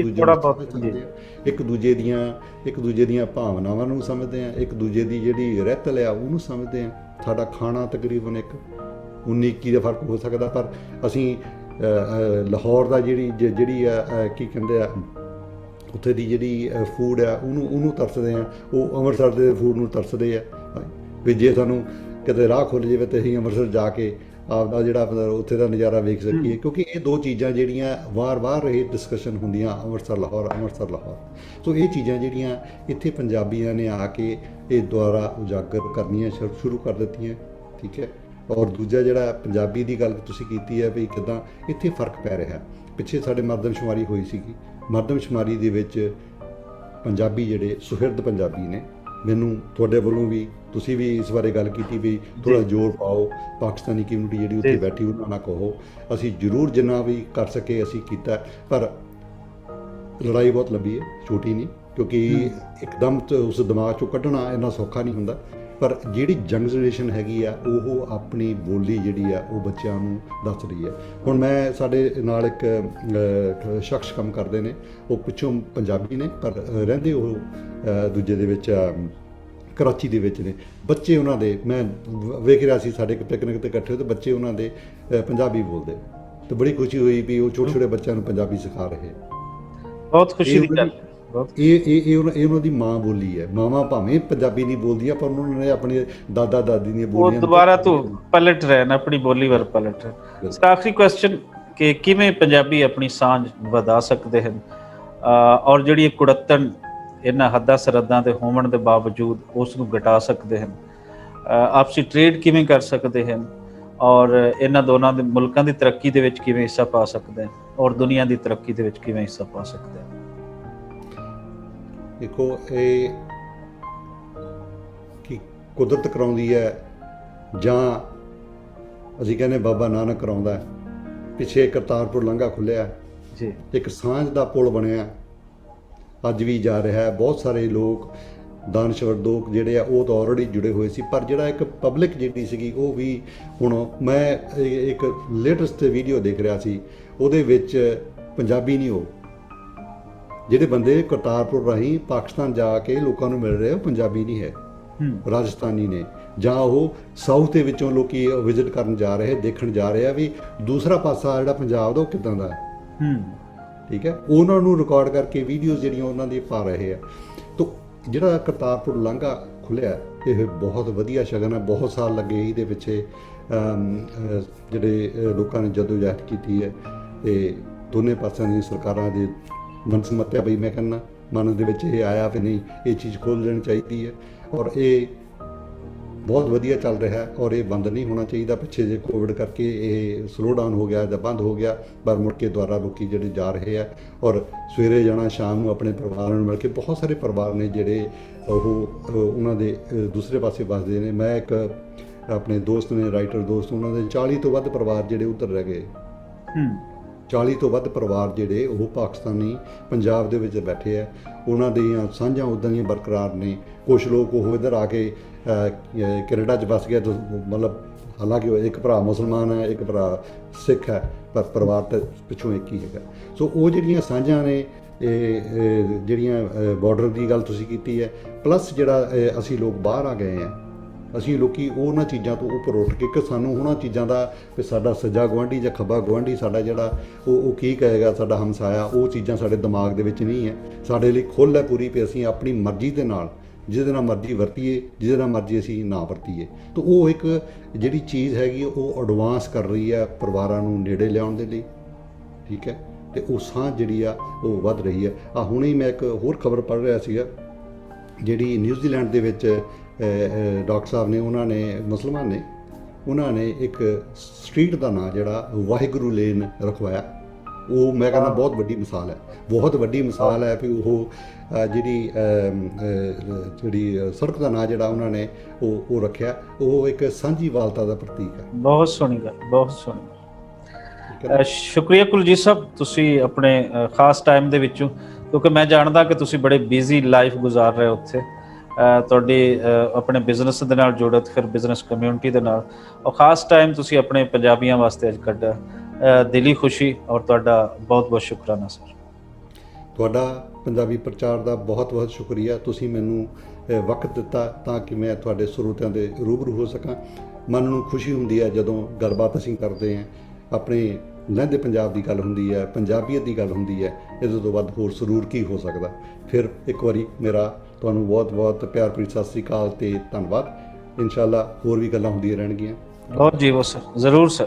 ਇੱਕ ਦੂਜੇ ਦੀਆਂ ਭਾਵਨਾਵਾਂ ਨੂੰ ਸਮਝਦੇ ਹਾਂ, ਇੱਕ ਦੂਜੇ ਦੀ ਜਿਹੜੀ ਰਹਿਤਲ ਆ ਉਹਨੂੰ ਸਮਝਦੇ ਹਾਂ। ਸਾਡਾ ਖਾਣਾ ਤਕਰੀਬਨ ਇੱਕ 19 ਦਾ ਫਰਕ ਹੋ ਸਕਦਾ, ਪਰ ਅਸੀਂ ਲਾਹੌਰ ਦਾ ਜਿਹੜੀ ਕੀ ਕਹਿੰਦੇ ਆ ਉੱਥੇ ਦੀ ਜਿਹੜੀ ਫੂਡ ਆ ਉਹਨੂੰ ਤਰਸਦੇ ਹਾਂ, ਉਹ ਅੰਮ੍ਰਿਤਸਰ ਦੇ ਫੂਡ ਨੂੰ ਤਰਸਦੇ ਆ। ਵੀ ਜੇ ਸਾਨੂੰ ਕਿਤੇ ਰਾਹ ਖੁੱਲ੍ਹ ਜਾਵੇ ਤਾਂ ਅਸੀਂ ਅੰਮ੍ਰਿਤਸਰ ਜਾ ਕੇ ਆਪਦਾ ਜਿਹੜਾ ਉੱਥੇ ਦਾ ਨਜ਼ਾਰਾ ਵੇਖ ਸਕੀਏ, ਕਿਉਂਕਿ ਇਹ ਦੋ ਚੀਜ਼ਾਂ ਜਿਹੜੀਆਂ ਵਾਰ-ਵਾਰ ਇਹ ਡਿਸਕਸ਼ਨ ਹੁੰਦੀਆਂ, ਅੰਮ੍ਰਿਤਸਰ ਲਾਹੌਰ। ਸੋ ਇਹ ਚੀਜ਼ਾਂ ਜਿਹੜੀਆਂ ਇੱਥੇ ਪੰਜਾਬੀਆਂ ਨੇ ਆ ਕੇ ਇਹ ਦੁਆਰਾ ਉਜਾਗਰ ਕਰਨੀਆਂ ਸ਼ੁਰੂ ਕਰ ਦਿੱਤੀਆਂ, ਠੀਕ ਹੈ। ਔਰ ਦੂਜਾ ਜਿਹੜਾ ਪੰਜਾਬੀ ਦੀ ਗੱਲ ਤੁਸੀਂ ਕੀਤੀ ਹੈ ਵੀ ਕਿੱਦਾਂ ਇੱਥੇ ਫਰਕ ਪੈ ਰਿਹਾ। ਪਿੱਛੇ ਸਾਡੇ ਮਰਦਮਸ਼ੁਮਾਰੀ ਹੋਈ ਸੀਗੀ, ਮਰਦਮਸ਼ੁਮਾਰੀ ਦੇ ਵਿੱਚ ਪੰਜਾਬੀ ਜਿਹੜੇ ਸੁਹਿਰਦ ਪੰਜਾਬੀ ਨੇ, ਮੈਨੂੰ ਤੁਹਾਡੇ ਵੱਲੋਂ ਵੀ ਤੁਸੀਂ ਵੀ ਇਸ ਬਾਰੇ ਗੱਲ ਕੀਤੀ ਵੀ ਥੋੜ੍ਹਾ ਜ਼ੋਰ ਪਾਓ, ਪਾਕਿਸਤਾਨੀ ਕਮਿਊਨਿਟੀ ਜਿਹੜੀ ਉੱਥੇ ਬੈਠੀ ਉਹਨਾਂ ਨਾਲ ਕਹੋ। ਅਸੀਂ ਜ਼ਰੂਰ ਜਿੰਨਾ ਵੀ ਕਰ ਸਕੇ ਅਸੀਂ ਕੀਤਾ, ਪਰ ਲੜਾਈ ਬਹੁਤ ਲੰਬੀ ਹੈ, ਛੋਟੀ ਨਹੀਂ, ਕਿਉਂਕਿ ਇੱਕਦਮ ਉਸ ਦਿਮਾਗ 'ਚੋਂ ਕੱਢਣਾ ਇੰਨਾ ਸੌਖਾ ਨਹੀਂ ਹੁੰਦਾ। ਪਰ ਜਿਹੜੀ ਯੰਗ ਜਨਰੇਸ਼ਨ ਹੈਗੀ ਆ ਉਹ ਆਪਣੀ ਬੋਲੀ ਜਿਹੜੀ ਆ ਉਹ ਬੱਚਿਆਂ ਨੂੰ ਦੱਸ ਰਹੀ ਹੈ। ਹੁਣ ਮੈਂ ਸਾਡੇ ਨਾਲ ਇੱਕ ਸ਼ਖਸ ਕੰਮ ਕਰਦੇ ਨੇ, ਉਹ ਪਿੱਛੋਂ ਪੰਜਾਬੀ ਨੇ ਪਰ ਰਹਿੰਦੇ ਉਹ ਦੂਜੇ ਦੇ ਵਿੱਚ ਕਰਾਚੀ ਦੇ ਵਿੱਚ ਨੇ। ਬੱਚੇ ਉਹਨਾਂ ਦੇ ਮੈਂ ਵੇਖ ਰਿਹਾ ਸੀ, ਸਾਡੇ ਇੱਕ ਪਿਕਨਿਕ 'ਤੇ ਇਕੱਠੇ ਹੋਏ ਤੇ ਬੱਚੇ ਉਹਨਾਂ ਦੇ ਪੰਜਾਬੀ ਬੋਲਦੇ, ਤੇ ਬੜੀ ਖੁਸ਼ੀ ਹੋਈ ਵੀ ਉਹ ਛੋਟੇ ਬੱਚਿਆਂ ਨੂੰ ਪੰਜਾਬੀ ਸਿਖਾ ਰਹੇ। ਬਹੁਤ ਖੁਸ਼ੀ ਦੀ ਗੱਲ। ਇਹ ਉਹਨਾਂ ਦੀ ਮਾਂ ਬੋਲੀ ਹੈ। ਮਾਵਾਂ ਭਾਵੇਂ ਪੰਜਾਬੀ ਨਹੀਂ ਬੋਲਦੀਆਂ, ਪਰ ਉਹਨਾਂ ਨੇ ਆਪਣੇ ਦਾਦਾ ਦਾਦੀ ਦੀਆਂ ਬੋਲੀਆਂ ਦੁਬਾਰਾ ਤੋਂ ਪਲਟ ਰਹੇ ਨੇ, ਆਪਣੀ ਬੋਲੀ ਵੱਲ ਪਲਟ ਰਹੇ। ਆਖਰੀ ਕੁਐਸਚਨ ਕਿ ਕਿਵੇਂ ਪੰਜਾਬੀ ਆਪਣੀ ਸਾਂਝ ਵਧਾ ਸਕਦੇ ਹਨ ਔਰ ਜਿਹੜੀ ਕੁੜੱਤਣ ਇਹਨਾਂ ਹੱਦਾਂ ਸਰਹੱਦਾਂ ਦੇ ਹੋਣ ਦੇ ਬਾਵਜੂਦ ਉਸ ਨੂੰ ਘਟਾ ਸਕਦੇ ਹਨ, ਆਪਸੀ ਟ੍ਰੇਡ ਕਿਵੇਂ ਕਰ ਸਕਦੇ ਹਨ ਔਰ ਇਹਨਾਂ ਦੋਨਾਂ ਦੇ ਮੁਲਕਾਂ ਦੀ ਤਰੱਕੀ ਦੇ ਵਿੱਚ ਕਿਵੇਂ ਹਿੱਸਾ ਪਾ ਸਕਦੇ ਹਨ ਔਰ ਦੁਨੀਆ ਦੀ ਤਰੱਕੀ ਦੇ ਵਿੱਚ ਕਿਵੇਂ ਹਿੱਸਾ ਪਾ ਸਕਦੇ ਹਨ। ਦੇਖੋ, ਇਹ ਕਿ ਕੁਦਰਤ ਕਰਾਉਂਦੀ ਹੈ ਜਾਂ ਅਸੀਂ ਕਹਿੰਦੇ ਬਾਬਾ ਨਾਨਕ ਕਰਾਉਂਦਾ। ਪਿੱਛੇ ਕਰਤਾਰਪੁਰ ਲਾਂਘਾ ਖੁੱਲ੍ਹਿਆ ਜੀ, ਇੱਕ ਸਾਂਝ ਦਾ ਪੁਲ ਬਣਿਆ, ਅੱਜ ਵੀ ਜਾ ਰਿਹਾ ਹੈ। ਬਹੁਤ ਸਾਰੇ ਲੋਕ ਦਾਨਸ਼ਵਰ ਲੋਕ ਜਿਹੜੇ ਆ ਉਹ ਤਾਂ ਆਲਰੇਡੀ ਜੁੜੇ ਹੋਏ ਸੀ, ਪਰ ਜਿਹੜਾ ਇੱਕ ਪਬਲਿਕ ਜਿਹੜੀ ਸੀਗੀ ਉਹ ਵੀ ਹੁਣ ਮੈਂ ਇੱਕ ਲੇਟੈਸਟ ਵੀਡੀਓ ਦੇਖ ਰਿਹਾ ਸੀ, ਉਹਦੇ ਵਿੱਚ ਪੰਜਾਬੀ ਨਹੀਂ, ਉਹ ਜਿਹੜੇ ਬੰਦੇ ਕਰਤਾਰਪੁਰ ਰਾਹੀਂ ਪਾਕਿਸਤਾਨ ਜਾ ਕੇ ਲੋਕਾਂ ਨੂੰ ਮਿਲ ਰਹੇ ਉਹ ਪੰਜਾਬੀ ਨਹੀਂ ਹੈ, ਰਾਜਸਥਾਨੀ ਨੇ, ਜਾਂ ਉਹ ਸਾਊਥ ਦੇ ਵਿੱਚੋਂ ਲੋਕੀ ਵਿਜ਼ਿਟ ਕਰਨ ਜਾ ਰਹੇ, ਦੇਖਣ ਜਾ ਰਹੇ ਆ ਵੀ ਦੂਸਰਾ ਪਾਸਾ ਜਿਹੜਾ ਪੰਜਾਬ ਦਾ ਉਹ ਕਿੱਦਾਂ ਦਾ ਹੈ। ਠੀਕ ਹੈ, ਉਹਨਾਂ ਨੂੰ ਰਿਕਾਰਡ ਕਰਕੇ ਵੀਡੀਓਜ਼ ਜਿਹੜੀਆਂ ਉਹਨਾਂ ਦੀ ਪਾ ਰਹੇ ਆ। ਤਾਂ ਜਿਹੜਾ ਕਰਤਾਰਪੁਰ ਲਾਂਘਾ ਖੁੱਲ੍ਹਿਆ ਇਹ ਬਹੁਤ ਵਧੀਆ ਸ਼ਗਨ ਹੈ। ਬਹੁਤ ਸਾਲ ਲੱਗੇ ਇਹਦੇ ਪਿੱਛੇ, ਜਿਹੜੇ ਲੋਕਾਂ ਨੇ ਜਦੋਜਹਿਦ ਕੀਤੀ ਹੈ ਤੇ ਦੋਨੇ ਪਾਸਿਆਂ ਦੀ ਸਰਕਾਰਾਂ ਦੇ ਮਨਸਮੱਤਿਆ ਬਈ ਮੈਂ ਕਹਿੰਦਾ ਮਨ ਦੇ ਵਿੱਚ ਇਹ ਆਇਆ ਵੀ ਨਹੀਂ ਇਹ ਚੀਜ਼ ਖੋਲ੍ਹ ਲੈਣੀ ਚਾਹੀਦੀ ਹੈ, ਔਰ ਇਹ ਬਹੁਤ ਵਧੀਆ ਚੱਲ ਰਿਹਾ ਹੈ ਔਰ ਇਹ ਬੰਦ ਨਹੀਂ ਹੋਣਾ ਚਾਹੀਦਾ। ਪਿੱਛੇ ਜੇ ਕੋਵਿਡ ਕਰਕੇ ਇਹ ਸਲੋ ਡਾਊਨ ਹੋ ਗਿਆ ਜਾਂ ਬੰਦ ਹੋ ਗਿਆ, ਪਰ ਮੁੜ ਕੇ ਦੁਆਰਾ ਲੋਕੀ ਜਿਹੜੇ ਜਾ ਰਹੇ ਆ ਔਰ ਸਵੇਰੇ ਜਾਣਾ ਸ਼ਾਮ ਨੂੰ ਆਪਣੇ ਪਰਿਵਾਰਾਂ ਨੂੰ ਮਿਲ ਕੇ। ਬਹੁਤ ਸਾਰੇ ਪਰਿਵਾਰ ਨੇ ਜਿਹੜੇ ਉਹਨਾਂ ਦੇ ਦੂਸਰੇ ਪਾਸੇ ਵੱਸਦੇ ਨੇ। ਮੈਂ ਇੱਕ ਆਪਣੇ ਦੋਸਤ ਨੇ, ਰਾਈਟਰ ਦੋਸਤ, ਉਹਨਾਂ ਦੇ 40 ਤੋਂ ਵੱਧ ਪਰਿਵਾਰ ਜਿਹੜੇ ਉੱਧਰ ਰਹਿ ਗਏ। 40 ਤੋਂ ਵੱਧ ਪਰਿਵਾਰ ਜਿਹੜੇ ਉਹ ਪਾਕਿਸਤਾਨੀ ਪੰਜਾਬ ਦੇ ਵਿੱਚ ਬੈਠੇ ਆ। ਉਹਨਾਂ ਦੀਆਂ ਸਾਂਝਾਂ ਉੱਦਾਂ ਦੀਆਂ ਬਰਕਰਾਰ ਨੇ। ਕੁਛ ਲੋਕ ਉਹ ਇੱਧਰ ਆ ਕੇ ਕੈਨੇਡਾ 'ਚ ਵੱਸ ਗਿਆ, ਮਤਲਬ ਹਾਲਾਂਕਿ ਇੱਕ ਭਰਾ ਮੁਸਲਮਾਨ ਹੈ, ਇੱਕ ਭਰਾ ਸਿੱਖ ਹੈ, ਪਰ ਪਰਿਵਾਰ ਤਾਂ ਪਿੱਛੋਂ ਇੱਕ ਹੀ ਹੈਗਾ। ਸੋ ਉਹ ਜਿਹੜੀਆਂ ਸਾਂਝਾਂ ਨੇ, ਜਿਹੜੀਆਂ ਬਾਰਡਰ ਦੀ ਗੱਲ ਤੁਸੀਂ ਕੀਤੀ ਹੈ, ਪਲੱਸ ਜਿਹੜਾ ਅਸੀਂ ਲੋਕ ਬਾਹਰ ਆ ਗਏ ਹਾਂ, ਅਸੀਂ ਲੋਕੀ ਉਹਨਾਂ ਚੀਜ਼ਾਂ ਤੋਂ ਉੱਪਰ ਉੱਠ ਕੇ, ਕਿ ਸਾਨੂੰ ਉਹਨਾਂ ਚੀਜ਼ਾਂ ਦਾ ਵੀ ਸਾਡਾ ਸੱਜਾ ਗੁਆਂਢੀ ਜਾਂ ਖੱਬਾ ਗੁਆਂਢੀ ਸਾਡਾ ਜਿਹੜਾ ਉਹ ਕੀ ਕਹੇਗਾ, ਸਾਡਾ ਹਮਸਾਇਆ, ਉਹ ਚੀਜ਼ਾਂ ਸਾਡੇ ਦਿਮਾਗ ਦੇ ਵਿੱਚ ਨਹੀਂ ਹੈ। ਸਾਡੇ ਲਈ ਖੁੱਲ੍ਹ ਹੈ ਪੂਰੀ ਵੀ ਅਸੀਂ ਆਪਣੀ ਮਰਜ਼ੀ ਦੇ ਨਾਲ ਜਿਹਦੇ ਨਾਲ ਮਰਜ਼ੀ ਵਰਤੀਏ, ਜਿਹਦੇ ਨਾਲ ਮਰਜ਼ੀ ਅਸੀਂ ਨਾ ਵਰਤੀਏ। ਤਾਂ ਉਹ ਇੱਕ ਜਿਹੜੀ ਚੀਜ਼ ਹੈਗੀ ਉਹ ਐਡਵਾਂਸ ਕਰ ਰਹੀ ਹੈ ਪਰਿਵਾਰਾਂ ਨੂੰ ਨੇੜੇ ਲਿਆਉਣ ਦੇ ਲਈ। ਠੀਕ ਹੈ, ਅਤੇ ਉਹ ਸਾਂਝ ਜਿਹੜੀ ਆ ਉਹ ਵੱਧ ਰਹੀ ਹੈ। ਹੁਣੇ ਹੀ ਮੈਂ ਇੱਕ ਹੋਰ ਖਬਰ ਪੜ੍ਹ ਰਿਹਾ ਸੀਗਾ, ਜਿਹੜੀ ਨਿਊਜ਼ੀਲੈਂਡ ਦੇ ਵਿੱਚ ਡਾਕਟਰ ਸਾਹਿਬ ਨੇ, ਉਹਨਾਂ ਨੇ ਮੁਸਲਮਾਨ ਨੇ, ਉਹਨਾਂ ਨੇ ਇੱਕ ਸਟਰੀਟ ਦਾ ਨਾਂ ਜਿਹੜਾ ਵਾਹਿਗੁਰੂ ਲੇਨ ਰਖਵਾਇਆ। ਉਹ ਮੈਂ ਕਹਿੰਦਾ ਬਹੁਤ ਵੱਡੀ ਮਿਸਾਲ ਹੈ, ਬਹੁਤ ਵੱਡੀ ਮਿਸਾਲ ਹੈ ਵੀ ਉਹ ਜਿਹੜੀ ਸੜਕ ਦਾ ਨਾਂ ਜਿਹੜਾ ਉਹਨਾਂ ਨੇ ਉਹ ਰੱਖਿਆ, ਉਹ ਇੱਕ ਸਾਂਝੀਵਾਲਤਾ ਦਾ ਪ੍ਰਤੀਕ ਹੈ। ਬਹੁਤ ਸੋਹਣੀ ਗੱਲ, ਬਹੁਤ ਸੋਹਣੀ। ਸ਼ੁਕਰੀਆ ਕੁਲਜੀਤ ਸਾਹਿਬ, ਤੁਸੀਂ ਆਪਣੇ ਖਾਸ ਟਾਈਮ ਦੇ ਵਿੱਚੋਂ, ਕਿਉਂਕਿ ਮੈਂ ਜਾਣਦਾ ਕਿ ਤੁਸੀਂ ਬੜੇ ਬਿਜ਼ੀ ਲਾਈਫ ਗੁਜ਼ਾਰ ਰਹੇ ਹੋ ਉੱਥੇ, ਤੁਹਾਡੀ ਆਪਣੇ ਬਿਜ਼ਨਸ ਦੇ ਨਾਲ ਜੁੜਤ, ਫਿਰ ਬਿਜ਼ਨਸ ਕਮਿਊਨਿਟੀ ਦੇ ਨਾਲ, ਔਰ ਖਾਸ ਟਾਈਮ ਤੁਸੀਂ ਆਪਣੇ ਪੰਜਾਬੀਆਂ ਵਾਸਤੇ ਅੱਜ ਕੱਢਿਆ। ਦਿਲੀ ਖੁਸ਼ੀ ਔਰ ਤੁਹਾਡਾ ਬਹੁਤ ਬਹੁਤ ਸ਼ੁਕਰਾਨਾ ਸਰ। ਤੁਹਾਡਾ ਪੰਜਾਬੀ ਪ੍ਰਚਾਰ ਦਾ ਬਹੁਤ ਬਹੁਤ ਸ਼ੁਕਰੀਆ। ਤੁਸੀਂ ਮੈਨੂੰ ਵਕਤ ਦਿੱਤਾ ਤਾਂ ਕਿ ਮੈਂ ਤੁਹਾਡੇ ਸਰੋਤਿਆਂ ਦੇ ਰੂਬਰੂ ਹੋ ਸਕਾਂ। ਮਨ ਨੂੰ ਖੁਸ਼ੀ ਹੁੰਦੀ ਹੈ ਜਦੋਂ ਗੱਲਬਾਤ ਅਸੀਂ ਕਰਦੇ ਹਾਂ, ਆਪਣੇ ਲਹਿੰਦੇ ਪੰਜਾਬ ਦੀ ਗੱਲ ਹੁੰਦੀ ਹੈ, ਪੰਜਾਬੀਅਤ ਦੀ ਗੱਲ ਹੁੰਦੀ ਹੈ। ਇਹਦੇ ਤੋਂ ਵੱਧ ਹੋਰ ਸਰੂਰ ਕੀ ਹੋ ਸਕਦਾ। ਫਿਰ ਇੱਕ ਵਾਰੀ ਮੇਰਾ ਤੁਹਾਨੂੰ ਬਹੁਤ ਬਹੁਤ ਪਿਆਰ ਭਰੀ ਸਤਿ ਸ੍ਰੀ ਅਕਾਲ ਅਤੇ ਧੰਨਵਾਦ। ਇਨਸ਼ਾਅੱਲਾ ਹੋਰ ਵੀ ਗੱਲਾਂ ਹੁੰਦੀਆਂ ਰਹਿਣਗੀਆਂ। ਬਹੁਤ ਜੀ, ਉਹ ਸਰ, ਜ਼ਰੂਰ ਸਰ।